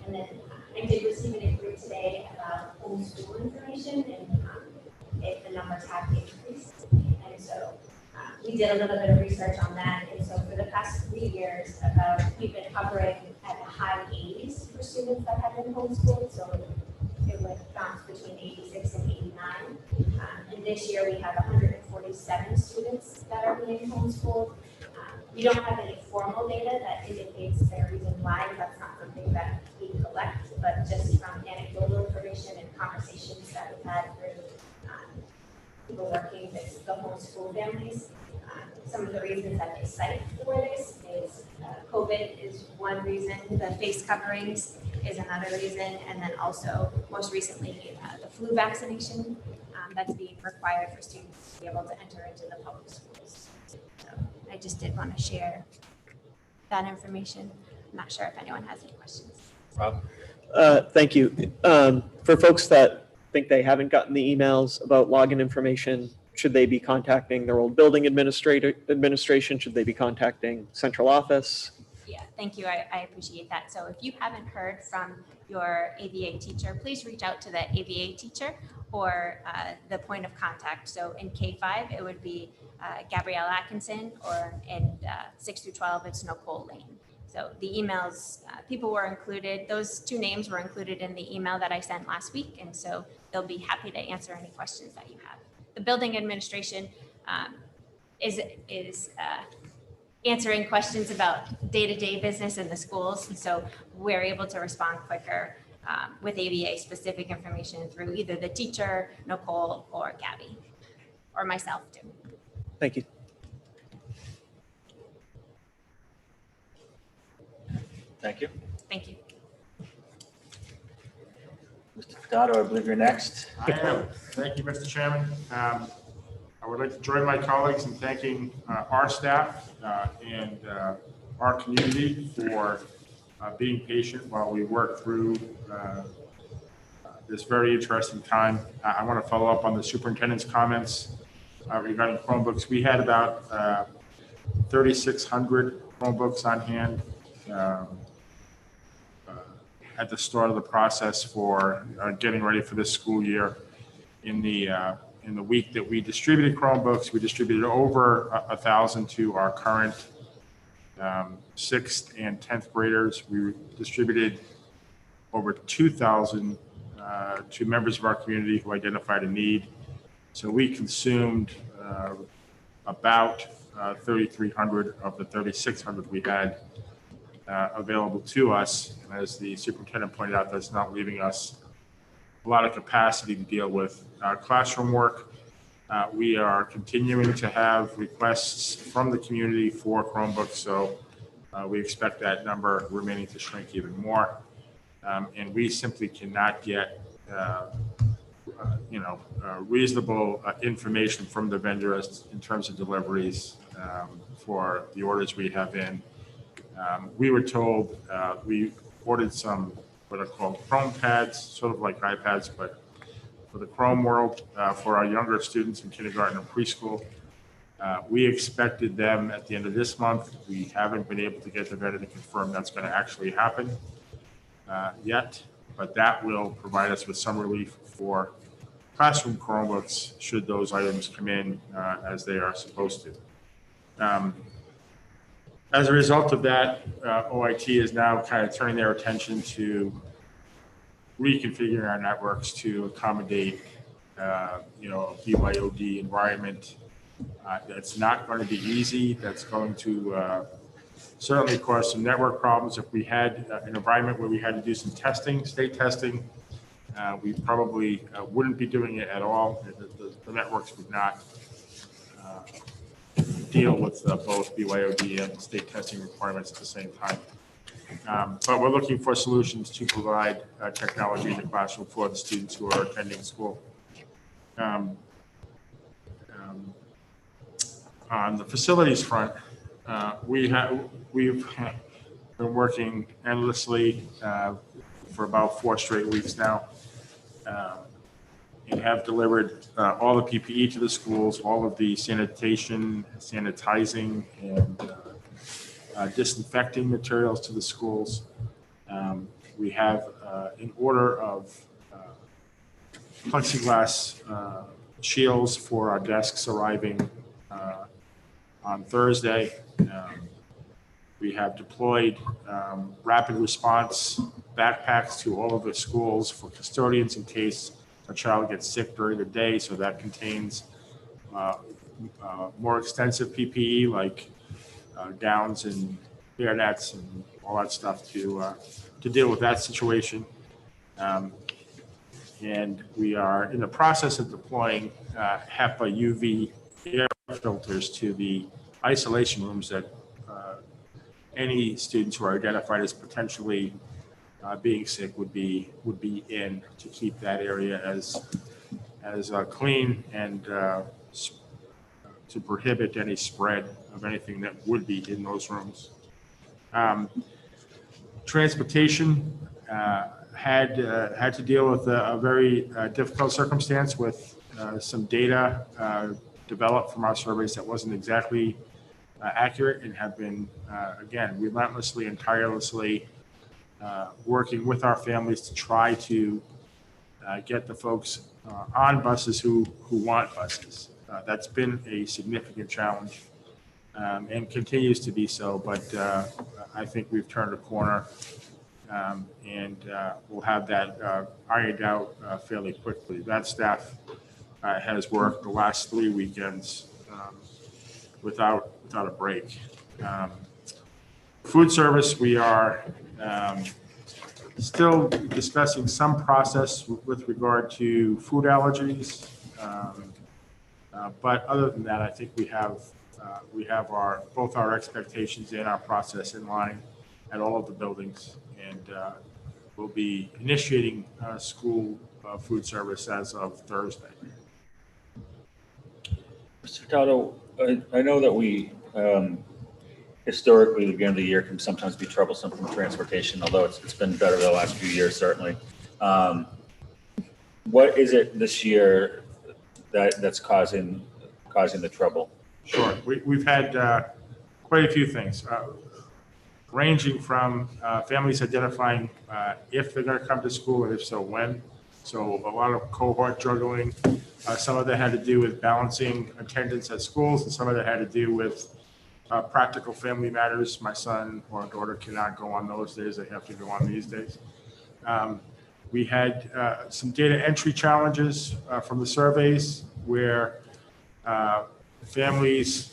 And then I did receive an inquiry today about homeschool information and if the numbers have increased. And so we did a little bit of research on that. And so for the past 3 years, we've been hovering at the high 80s for students that have been homeschooled. So it would bounce between 86 and 89. And this year we have 147 students that are being homeschooled. We don't have any formal data that indicates their reason why. That's not something that we collect, but just from anecdotal information and conversations that we've had through people working with the homeschool families. Some of the reasons that they cite for this is COVID is one reason, the face coverings is another reason, and then also most recently the flu vaccination that's being required for students to be able to enter into the public schools. So I just did want to share that information. I'm not sure if anyone has any questions.
Rob?
Thank you. For folks that think they haven't gotten the emails about login information, should they be contacting their old building administration? Should they be contacting central office?
Yeah, thank you. I appreciate that. So if you haven't heard from your ABA teacher, please reach out to the ABA teacher or the point of contact. So in K-5, it would be Gabrielle Atkinson, or in 6 through 12, it's Nicole Lane. So the emails, people were included, those two names were included in the email that I sent last week, and so they'll be happy to answer any questions that you have. The building administration is answering questions about day-to-day business in the schools, and so we're able to respond quicker with ABA specific information through either the teacher, Nicole, or Gabby, or myself too.
Thank you.
Thank you.
Thank you.
Mr. Furtado, I believe you're next.
I am. Thank you, Mr. Chairman. I would like to join my colleagues in thanking our staff and our community for being patient while we work through this very interesting time. I want to follow up on the superintendent's comments regarding Chromebooks. We had about 3,600 Chromebooks on hand at the start of the process for getting ready for this school year. In the week that we distributed Chromebooks, we distributed over 1,000 to our current 6th and 10th graders. We distributed over 2,000 to members of our community who identified a need. So we consumed about 3,300 of the 3,600 we had available to us. And as the superintendent pointed out, that's not leaving us a lot of capacity to deal with classroom work. We are continuing to have requests from the community for Chromebooks, so we expect that number remaining to shrink even more. And we simply cannot get, reasonable information from the vendors in terms of deliveries for the orders we have in. We were told we ordered some what are called Chrome pads, sort of like iPads, but for the Chrome world, for our younger students in kindergarten and preschool. We expected them at the end of this month. We haven't been able to get the vendor to confirm that's going to actually happen yet, but that will provide us with some relief for classroom Chromebooks should those items come in as they are supposed to. As a result of that, OIT is now kind of turning their attention to reconfiguring our networks to accommodate, a BYOD environment. That's not going to be easy. That's going to certainly cause some network problems. If we had an environment where we had to do some testing, state testing, we probably wouldn't be doing it at all. The networks would not deal with both BYOD and state testing requirements at the same time. But we're looking for solutions to provide technology in the classroom for the students who are attending school. On the facilities front, we've been working endlessly for about 4 straight weeks now, and have delivered all the PPE to the schools, all of the sanitation, sanitizing, and disinfecting materials to the schools. We have an order of plexiglass shields for our desks arriving on Thursday. We have deployed rapid response backpacks to all of the schools for custodians in case a child gets sick during the day. So that contains more extensive PPE like gowns and hair nets and all that stuff to deal with that situation. And we are in the process of deploying HEPA UV air filters to the isolation rooms that any students who are identified as potentially being sick would be in, to keep that area as clean and to prohibit any spread of anything that would be in those rooms. Transportation had to deal with a very difficult circumstance with some data developed from our surveys that wasn't exactly accurate, and have been, again, relentlessly and tirelessly working with our families to try to get the folks on buses who want buses. That's been a significant challenge and continues to be so, but I think we've turned a corner, and we'll have that ironed out fairly quickly. That staff has worked the last 3 weekends without a break. Food service, we are still discussing some process with regard to food allergies, but other than that, I think we have both our expectations and our process in line at all of the buildings, and we'll be initiating school food service as of Thursday.
Mr. Furtado, I know that we historically, the beginning of the year can sometimes be troublesome from transportation, although it's been better the last few years, certainly. What is it this year that's causing the trouble?
Sure. We've had quite a few things, ranging from families identifying if they're going to come to school, and if so, when. So a lot of cohort juggling. Some of that had to do with balancing attendance at schools, and some of that had to do with practical family matters. My son or daughter cannot go on those days. They have to go on these days. We had some data entry challenges from the surveys where families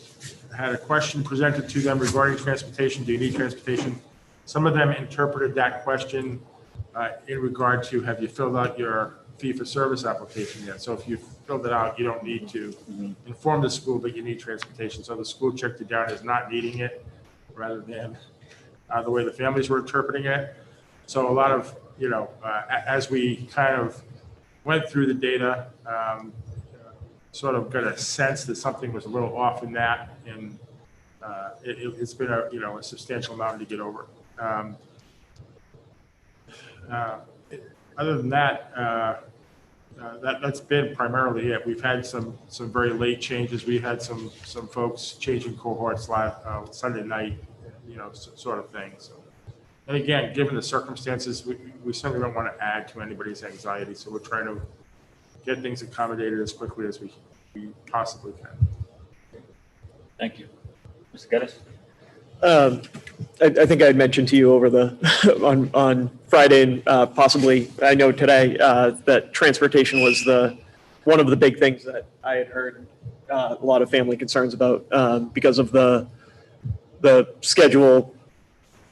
had a question presented to them regarding transportation. Do you need transportation? Some of them interpreted that question in regard to, have you filled out your fee-for-service application yet. So if you filled it out, you don't need to inform the school that you need transportation. So the school checked it down as not needing it rather than the way the families were interpreting it. So a lot of, as we kind of went through the data, sort of got a sense that something was a little off in that, and it's been a substantial amount to get over. Other than that, that's been primarily it. We've had some very late changes. We had some folks changing cohorts Sunday night, sort of thing. So, and again, given the circumstances, we certainly don't want to add to anybody's anxiety. So we're trying to get things accommodated as quickly as we possibly can.
Thank you. Mr. Geddes?
I think I had mentioned to you over on Friday and possibly I know today that transportation was one of the big things that I had heard a lot of family concerns about because of the schedule,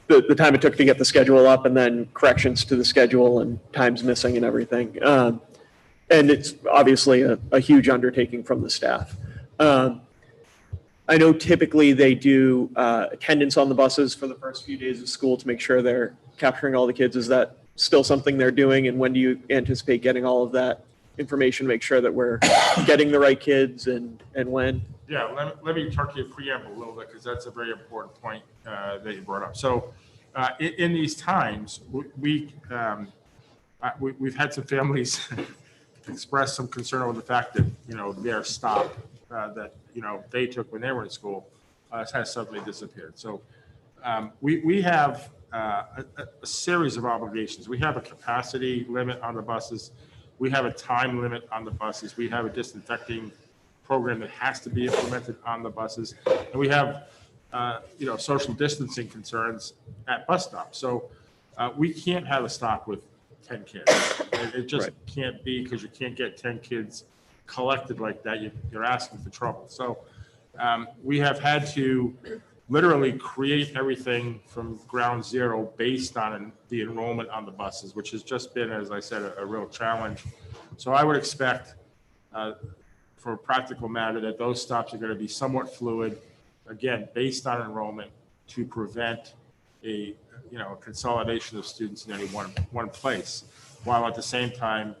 the time it took to get the schedule up, and then corrections to the schedule and times missing and everything. And it's obviously a huge undertaking from the staff. I know typically they do attendance on the buses for the first few days of school to make sure they're capturing all the kids. Is that still something they're doing? And when do you anticipate getting all of that information to make sure that we're getting the right kids and when?
Yeah, let me talk to you preamble a little bit, because that's a very important point that you brought up. So in these times, we've had some families express some concern over the fact that, their stop that, they took when they were in school has suddenly disappeared. So we have a series of obligations. We have a capacity limit on the buses. We have a time limit on the buses. We have a disinfecting program that has to be implemented on the buses. And we have, social distancing concerns at bus stops. So we can't have a stop with 10 kids. It just can't be, because you can't get 10 kids collected like that. You're asking for trouble. So we have had to literally create everything from ground zero based on the enrollment on the buses, which has just been, as I said, a real challenge. So I would expect, for a practical matter, that those stops are going to be somewhat fluid, again, based on enrollment, to prevent a consolidation of students in any one place, while at the same time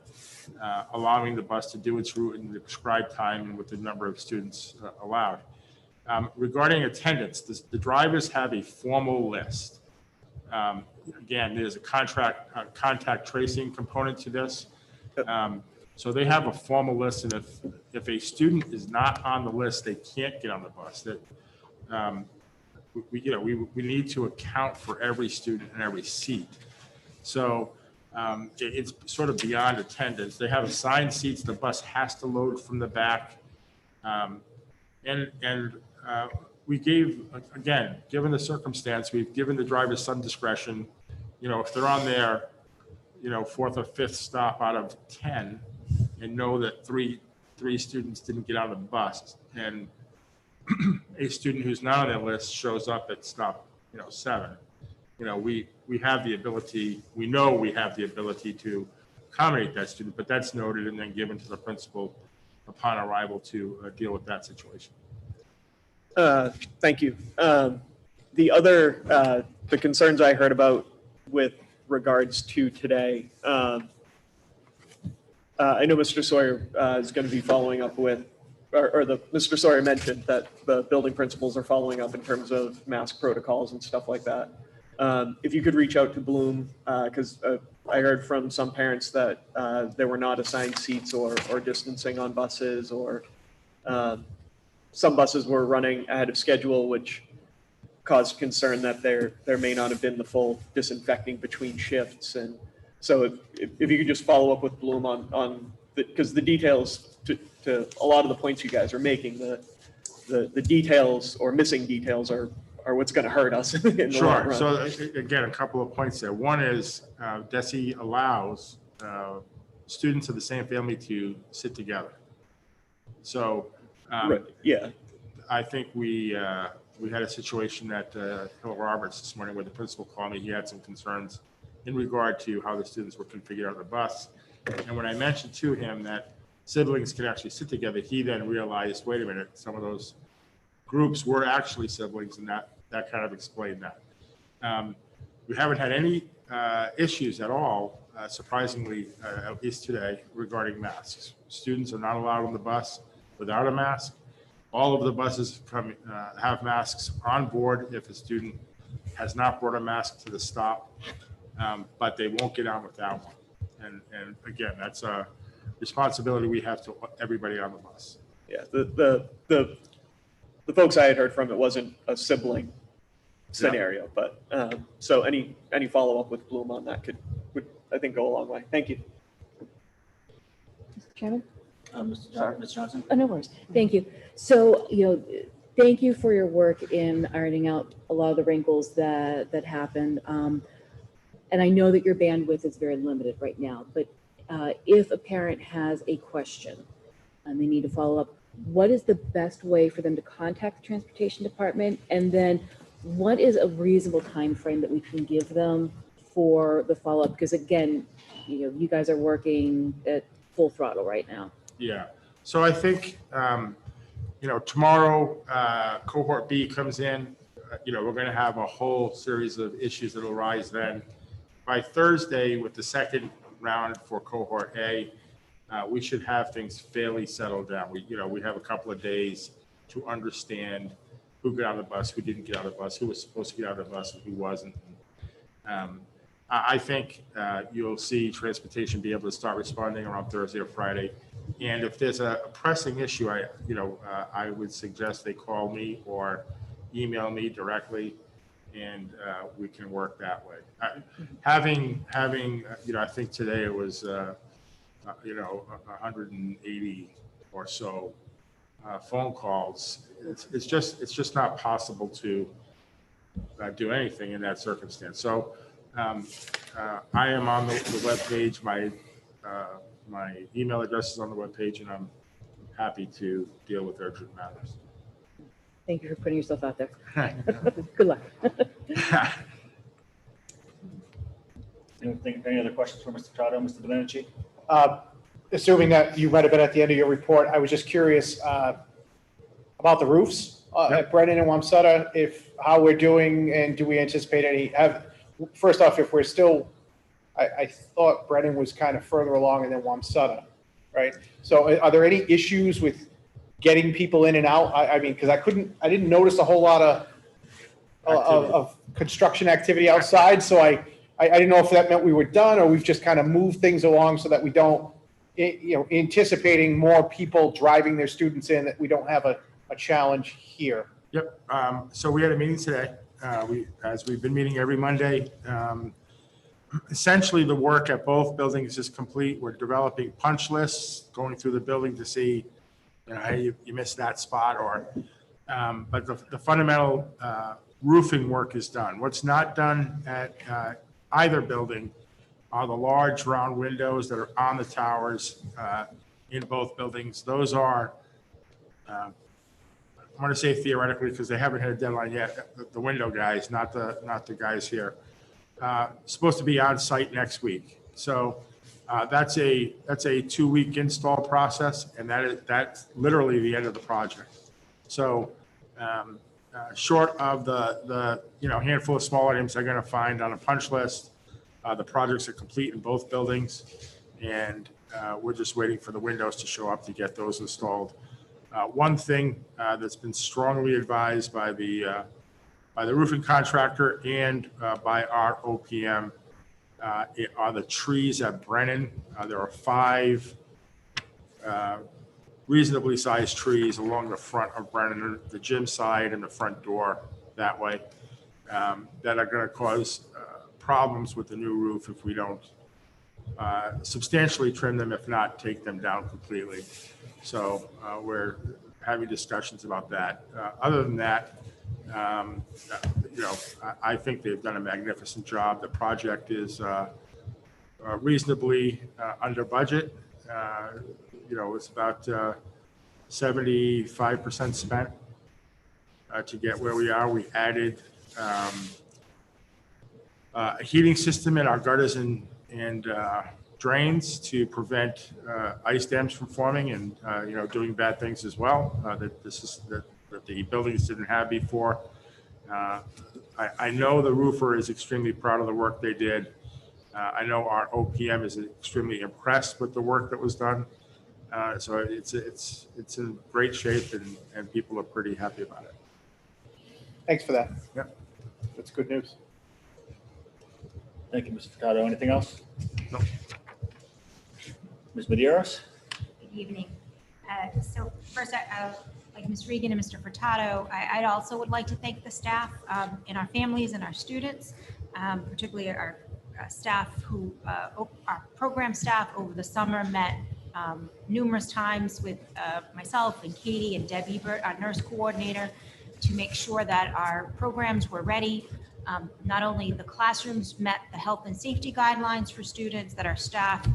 allowing the bus to do its route in the prescribed time and with the number of students allowed. Regarding attendance, the drivers have a formal list. Again, there's a contact tracing component to this. So they have a formal list, and if a student is not on the list, they can't get on the bus. That we need to account for every student and every seat. So it's sort of beyond attendance. They have assigned seats. The bus has to load from the back, and we gave, again, given the circumstance, we've given the drivers some discretion. If they're on their fourth or fifth stop out of 10, and know that three students didn't get on the bus, and a student who's not on their list shows up at stop 7, we have the ability, we know we have the ability to accommodate that student, but that's noted and then given to the principal upon arrival to deal with that situation.
Thank you. The other, the concerns I heard about with regards to today, I know Mr. Sawyer is going to be following up with, Mr. Sawyer mentioned that the building principals are following up in terms of mask protocols and stuff like that. If you could reach out to Bloom, because I heard from some parents that there were not assigned seats or distancing on buses, or some buses were running ahead of schedule, which caused concern that there may not have been the full disinfecting between shifts. And so if you could just follow up with Bloom on because the details to a lot of the points you guys are making, the details or missing details are what's going to hurt us in the long run.
So again, a couple of points there. One is DESE allows students of the same family to sit together. So I think we had a situation at Hill Roberts this morning where the principal called me. He had some concerns in regard to how the students were configured on the bus. And when I mentioned to him that siblings can actually sit together, he then realized, wait a minute, some of those groups were actually siblings, and that kind of explained that. We haven't had any issues at all, surprisingly, at least today, regarding masks. Students are not allowed on the bus without a mask. All of the buses have masks on board if a student has not brought a mask to the stop, but they won't get on without one. And again, that's a responsibility we have to everybody on the bus.
Yeah, the folks I had heard from, it wasn't a sibling scenario, but so any follow-up with Bloom on that would I think go a long way. Thank you.
Mr. Chairman?
Ms. Johnson?
Oh, no worries. Thank you. So, thank you for your work in ironing out a lot of the wrinkles that happened. And I know that your bandwidth is very limited right now, but if a parent has a question and they need to follow up, what is the best way for them to contact the transportation department? And then what is a reasonable time frame that we can give them for the follow-up? Because again, you guys are working at full throttle right now.
Yeah. So I think, tomorrow cohort B comes in. We're going to have a whole series of issues that will arise then. By Thursday, with the second round for cohort A, we should have things fairly settled down. We have a couple of days to understand who got on the bus, who didn't get on the bus, who was supposed to get on the bus and who wasn't. I think you'll see transportation be able to start responding around Thursday or Friday. And if there's a pressing issue, I would suggest they call me or email me directly, and we can work that way. Having I think today it was 180 or so phone calls. It's just not possible to do anything in that circumstance. So I am on the web page. My email address is on the web page, and I'm happy to deal with urgent matters.
Thank you for putting yourself out there. Good luck.
Any other questions for Mr. Cotto, Mr. Domenici?
Assuming that you might have been at the end of your report, I was just curious about the roofs at Brennan and Wamsutta, how we're doing, and do we anticipate first off, if we're still, I thought Brennan was kind of further along and then Wamsutta, right? So are there any issues with getting people in and out? I mean, because I didn't notice a whole lot of construction activity outside, so I didn't know if that meant we were done or we've just kind of moved things along so that we don't, anticipating more people driving their students in, that we don't have a challenge here.
Yep. So we had a meeting today. As we've been meeting every Monday. Essentially, the work at both buildings is complete. We're developing punch lists, going through the building to see, hey, you missed that spot, but the fundamental roofing work is done. What's not done at either building are the large round windows that are on the towers in both buildings. Those are, I want to say theoretically, because they haven't hit a deadline yet, the window guys, not the guys here, supposed to be on site next week. So that's a 2-week install process, and that's literally the end of the project. So short of the handful of small items they're going to find on a punch list, the projects are complete in both buildings, and we're just waiting for the windows to show up to get those installed. One thing that's been strongly advised by the roofing contractor and by our OPM are the trees at Brennan. There are 5 reasonably sized trees along the front of Brennan, the gym side and the front door that way, that are going to cause problems with the new roof if we don't substantially trim them, if not take them down completely. So we're having discussions about that. Other than that, I think they've done a magnificent job. The project is reasonably under budget. It's about 75% spent to get where we are. We added a heating system in our gutters and drains to prevent ice dams from forming and, doing bad things as well, that the buildings didn't have before. I know the roofer is extremely proud of the work they did. I know our OPM is extremely impressed with the work that was done. So it's in great shape and people are pretty happy about it.
Thanks for that.
Yep.
That's good news.
Thank you, Mr. Furtado. Anything else?
No.
Ms. Medeiros?
Good evening. So first, like Ms. Regan and Mr. Furtado, I also would like to thank the staff and our families and our students, particularly our staff who, our program staff over the summer met numerous times with myself and Katie and Deb Ebert, our nurse coordinator, to make sure that our programs were ready. Not only the classrooms met the health and safety guidelines for students, that our staff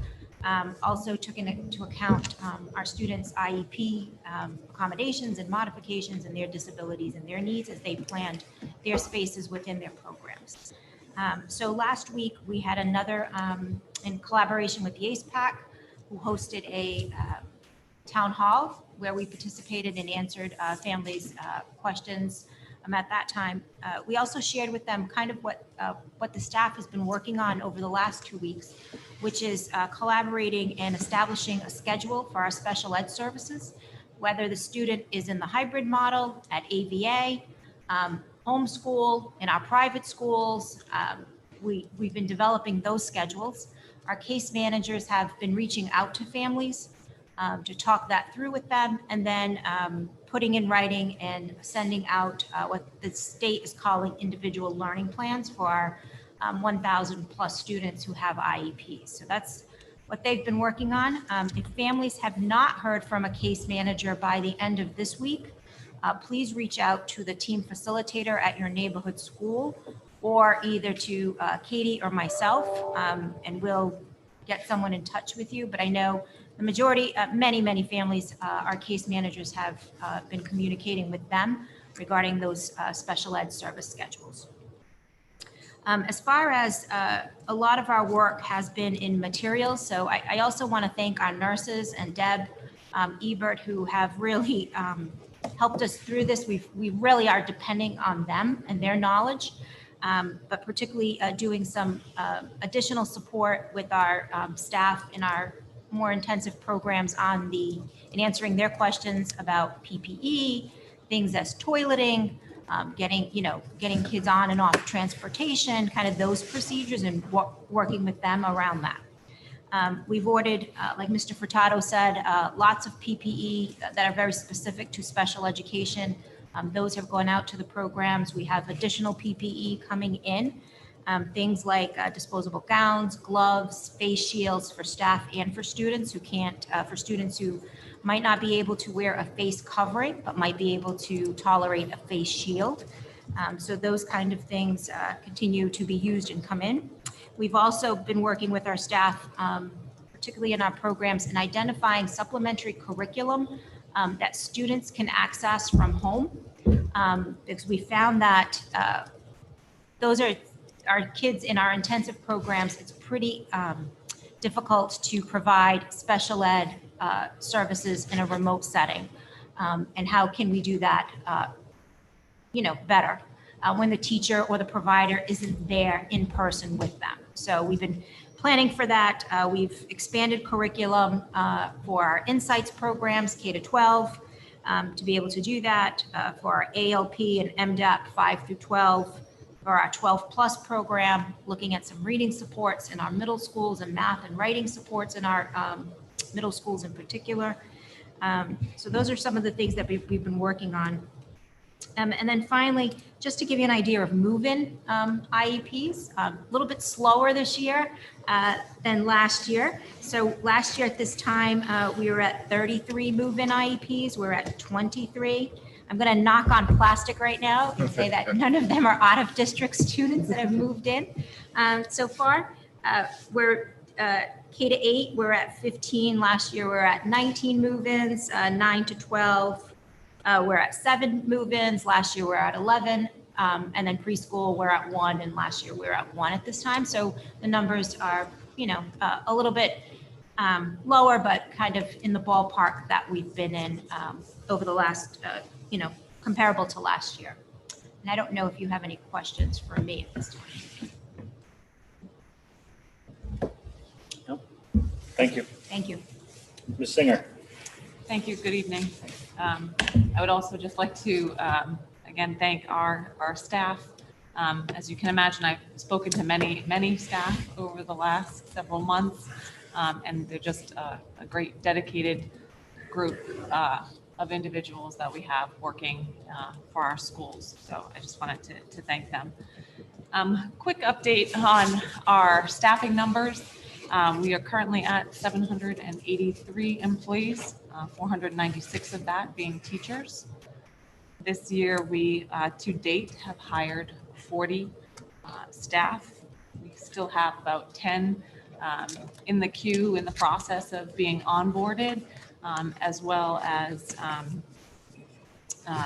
also took into account our students' IEP accommodations and modifications and their disabilities and their needs as they planned their spaces within their programs. So last week we had another, in collaboration with the ACE-PAC, who hosted a town hall where we participated and answered families' questions. At that time, we also shared with them kind of what the staff has been working on over the last 2 weeks, which is collaborating and establishing a schedule for our special ed services, whether the student is in the hybrid model at AVA, homeschool, in our private schools. We've been developing those schedules. Our case managers have been reaching out to families to talk that through with them, and then putting in writing and sending out what the state is calling individual learning plans for our 1,000 plus students who have IEPs. So that's what they've been working on. If families have not heard from a case manager by the end of this week, please reach out to the team facilitator at your neighborhood school, or either to Katie or myself, and we'll get someone in touch with you. But I know the majority, many families, our case managers have been communicating with them regarding those special ed service schedules. As far as a lot of our work has been in materials, so I also want to thank our nurses and Deb Ebert, who have really helped us through this. We really are depending on them and their knowledge, but particularly doing some additional support with our staff in our more intensive programs in answering their questions about PPE, things as toileting, getting kids on and off transportation, kind of those procedures, and working with them around that. We've ordered, like Mr. Furtado said, lots of PPE that are very specific to special education. Those have gone out to the programs. We have additional PPE coming in. Things like disposable gowns, gloves, face shields for staff and for students who can't, for students who might not be able to wear a face covering, but might be able to tolerate a face shield. So those kind of things continue to be used and come in. We've also been working with our staff, particularly in our programs, in identifying supplementary curriculum that students can access from home, because we found that those are our kids in our intensive programs. It's pretty difficult to provide special ed services in a remote setting. And how can we do that, better when the teacher or the provider isn't there in person with them? So we've been planning for that. We've expanded curriculum for our Insights programs, K to 12, to be able to do that, for our ALP and MDAP 5 through 12, for our 12 plus program, looking at some reading supports in our middle schools and math and writing supports in our middle schools in particular. So those are some of the things that we've been working on. And then finally, just to give you an idea of move-in IEPs, a little bit slower this year than last year. So last year at this time, we were at 33 move-in IEPs. We're at 23. I'm going to knock on plastic right now and say that none of them are out-of-district students that have moved in so far. We're K to 8, we're at 15. Last year, we're at 19 move-ins, 9 to 12. We're at 7 move-ins. Last year, we're at 11. And then preschool, we're at 1. And last year, we were at 1 at this time. So the numbers are a little bit lower, but kind of in the ballpark that we've been in over the last, comparable to last year. And I don't know if you have any questions for me at this time.
Thank you.
Thank you.
Ms. Singer.
Thank you. Good evening. I would also just like to, again, thank our staff. As you can imagine, I've spoken to many staff over the last several months, and they're just a great dedicated group of individuals that we have working for our schools. So I just wanted to thank them. Quick update on our staffing numbers. We are currently at 783 employees, 496 of that being teachers. This year, we to date have hired 40 staff. We still have about 10 in the queue in the process of being onboarded, as well as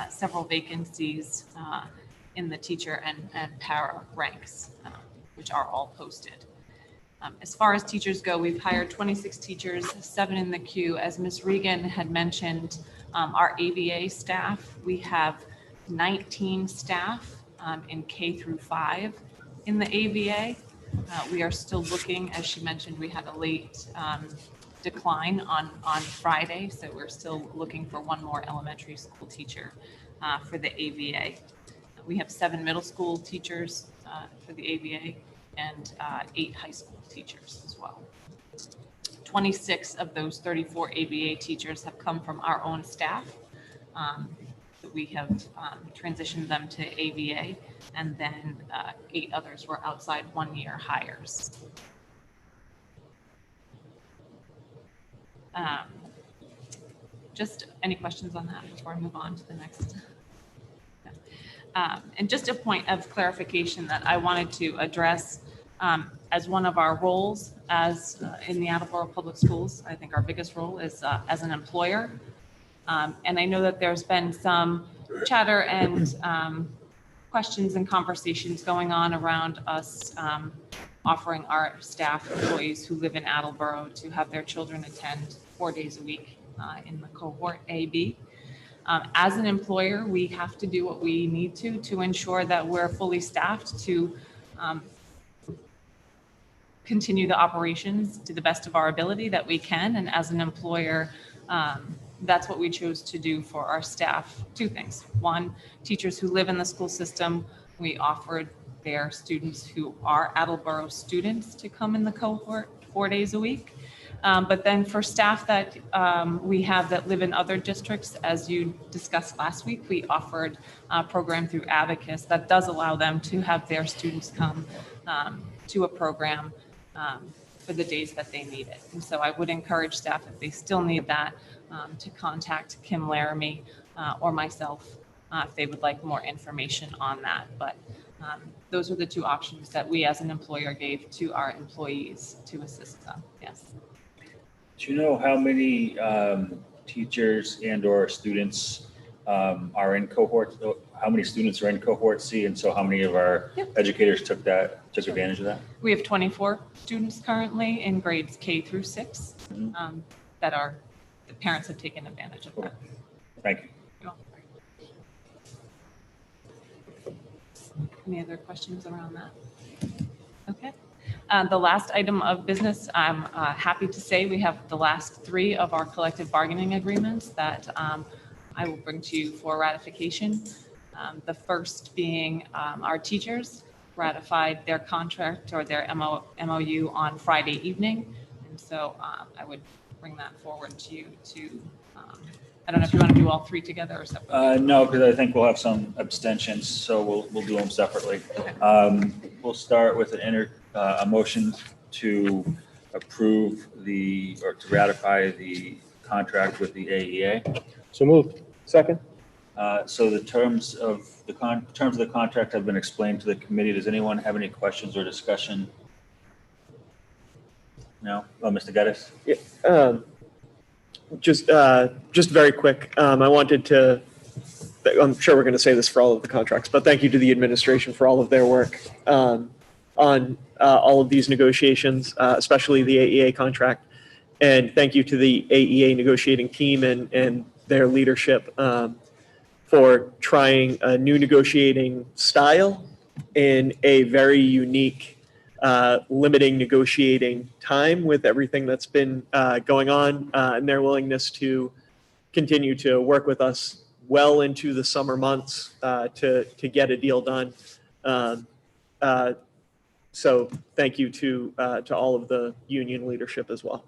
several vacancies in the teacher and para ranks, which are all posted. As far as teachers go, we've hired 26 teachers, 7 in the queue. As Ms. Regan had mentioned, our ABA staff, we have 19 staff in K through 5 in the ABA. We are still looking, as she mentioned, we had a late decline on Friday, so we're still looking for one more elementary school teacher for the ABA. We have 7 middle school teachers for the ABA and 8 high school teachers as well. 26 of those 34 ABA teachers have come from our own staff. We have transitioned them to ABA, and then 8 others were outside 1-year hires. Just any questions on that before I move on to the next? And just a point of clarification that I wanted to address as one of our roles as in the Attleboro Public Schools. I think our biggest role is as an employer. And I know that there's been some chatter and questions and conversations going on around us offering our staff employees who live in Attleboro to have their children attend 4 days a week in the cohort AB. As an employer, we have to do what we need to ensure that we're fully staffed to continue the operations to the best of our ability that we can. And as an employer, that's what we chose to do for our staff. 2 things. 1, teachers who live in the school system, we offered their students who are Attleboro students to come in the cohort 4 days a week. But then for staff that we have that live in other districts, as you discussed last week, we offered a program through Abacus that does allow them to have their students come to a program for the days that they need it. And so I would encourage staff, if they still need that, to contact Kim Laramie or myself if they would like more information on that. But those are the 2 options that we as an employer gave to our employees to assist them. Yes.
Do you know how many teachers and or students are in cohort? How many students are in cohort C, and so how many of our educators took advantage of that?
We have 24 students currently in grades K through 6 that are the parents have taken advantage of that.
Thank you.
You're welcome. Any other questions around that? Okay. The last item of business, I'm happy to say we have the last 3 of our collective bargaining agreements that I will bring to you for ratification. The first being our teachers ratified their contract or their MOU on Friday evening. And so I would bring that forward to you to, I don't know if you want to do all 3 together or separately.
No, because I think we'll have some abstentions, so we'll do them separately.
Okay.
We'll start with a motion to approve or to ratify the contract with the AEA.
So moved. Second?
So the terms of the contract have been explained to the committee. Does anyone have any questions or discussion? No? Oh, Mr. Geddes?
Yeah, just very quick. I wanted to, I'm sure we're going to say this for all of the contracts, but thank you to the administration for all of their work. on all of these negotiations, especially the AEA contract. And thank you to the AEA negotiating team and their leadership for trying a new negotiating style in a very unique, limiting negotiating time with everything that's been going on, and their willingness to continue to work with us well into the summer months to get a deal done. So thank you to all of the union leadership as well.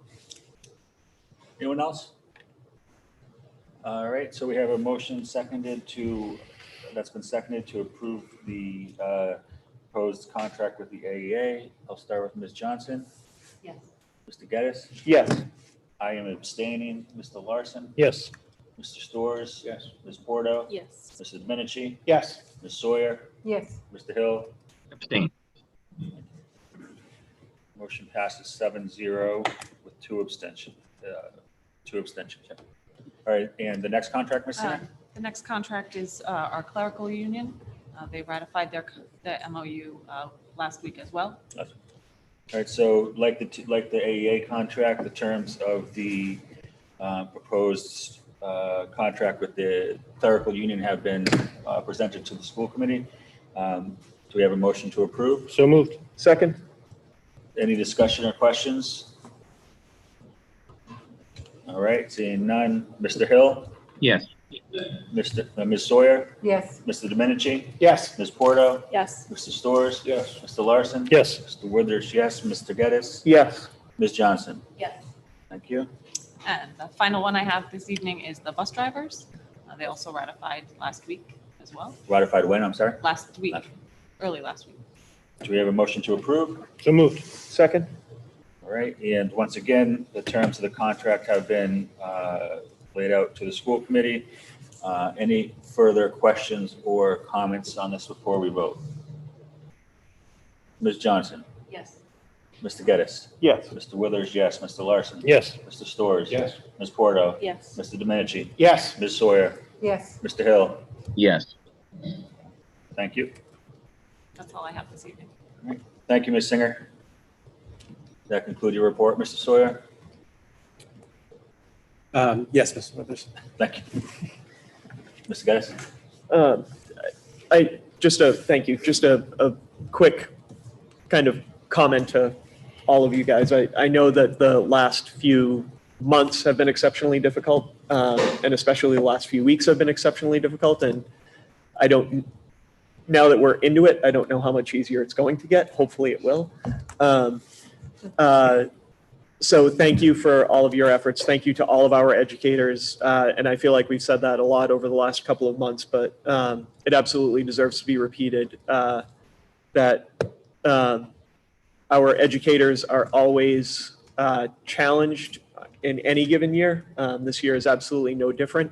Anyone else? All right, so we have a motion that's been seconded to approve the proposed contract with the AEA. I'll start with Ms. Johnson.
Yes.
Mr. Geddes.
Yes.
I am abstaining. Mr. Larson.
Yes.
Mr. Storrs.
Yes.
Ms. Porto.
Yes.
Mr. Domenici.
Yes.
Ms. Sawyer.
Yes.
Mr. Hill.
Abstain.
Motion passes 7-0 with two abstentions. Yeah. All right, and the next contract, Ms. Singer?
The next contract is our clerical union. They ratified the MOU last week as well.
All right, so like the AEA contract, the terms of the proposed contract with the clerical union have been presented to the school committee. Do we have a motion to approve?
So moved.
Second?
Any discussion or questions? All right, seeing none. Mr. Hill?
Yes.
Ms. Sawyer?
Yes.
Mr. Domenici?
Yes.
Ms. Porto?
Yes.
Mr. Storrs?
Yes.
Mr. Larson?
Yes.
Mr. Withers, yes. Mr. Geddes?
Yes.
Ms. Johnson?
Yes.
Thank you.
And the final one I have this evening is the bus drivers. They also ratified last week as well.
Ratified when, I'm sorry?
Last week, early last week.
Do we have a motion to approve?
So moved.
Second?
All right, and once again, the terms of the contract have been laid out to the school committee. Any further questions or comments on this before we vote? Ms. Johnson?
Yes.
Mr. Geddes?
Yes.
Mr. Withers, yes. Mr. Larson?
Yes.
Mr. Storrs?
Yes.
Ms. Porto?
Yes.
Mr. Domenici?
Yes.
Ms. Sawyer?
Yes.
Mr. Hill?
Yes.
Thank you.
That's all I have this evening.
Thank you, Ms. Singer. Does that conclude your report, Mr. Sawyer?
Yes, Mr. Withers.
Thank you. Mr. Geddes?
Thank you. Just a quick kind of comment to all of you guys. I know that the last few months have been exceptionally difficult, and especially the last few weeks have been exceptionally difficult. And now that we're into it, I don't know how much easier it's going to get. Hopefully it will. So thank you for all of your efforts. Thank you to all of our educators. And I feel like we've said that a lot over the last couple of months, but it absolutely deserves to be repeated, that our educators are always challenged in any given year. This year is absolutely no different.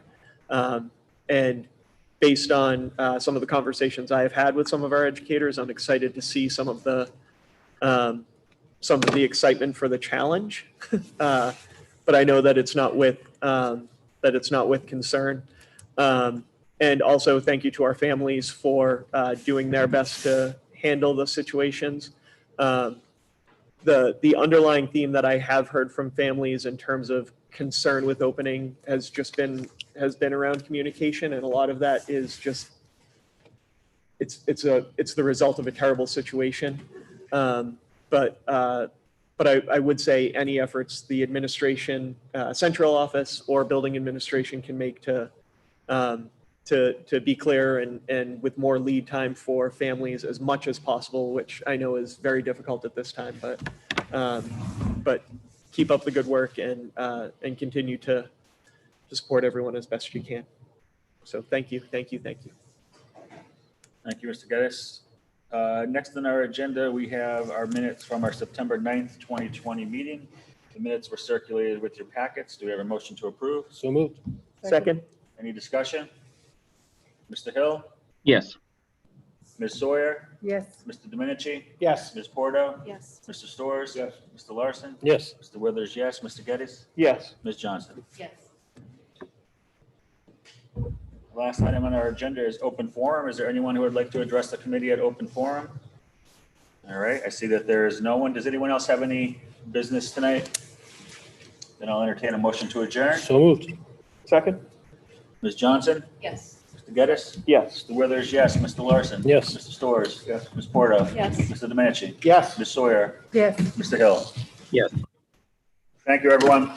And based on some of the conversations I have had with some of our educators, I'm excited to see some of the excitement for the challenge, but I know that it's not with concern. And also, thank you to our families for doing their best to handle the situations. The underlying theme that I have heard from families in terms of concern with opening has been around communication, and a lot of that is just it's the result of a terrible situation. But I would say any efforts the administration, central office or building administration can make to be clear and with more lead time for families as much as possible, which I know is very difficult at this time, but keep up the good work and continue to support everyone as best you can. So thank you.
Thank you, Mr. Geddes. Next on our agenda, we have our minutes from our September 9th, 2020 meeting. The minutes were circulated with your packets. Do we have a motion to approve?
So moved.
Second?
Any discussion? Mr. Hill?
Yes.
Ms. Sawyer?
Yes.
Mr. Domenici?
Yes.
Ms. Porto?
Yes.
Mr. Storrs?
Yes.
Mr. Larson?
Yes.
Mr. Withers, yes. Mr. Geddes?
Yes.
Ms. Johnson?
Yes.
Last item on our agenda is open forum. Is there anyone who would like to address the committee at open forum? All right, I see that there is no one. Does anyone else have any business tonight? Then I'll entertain a motion to adjourn.
So moved.
Second?
Ms. Johnson?
Yes.
Mr. Geddes?
Yes.
Mr. Withers, yes. Mr. Larson?
Yes.
Mr. Storrs? Yes. Ms. Porto?
Yes.
Mr. Domenici?
Yes.
Ms. Sawyer?
Yes.
Mr. Hill?
Yes.
Thank you, everyone.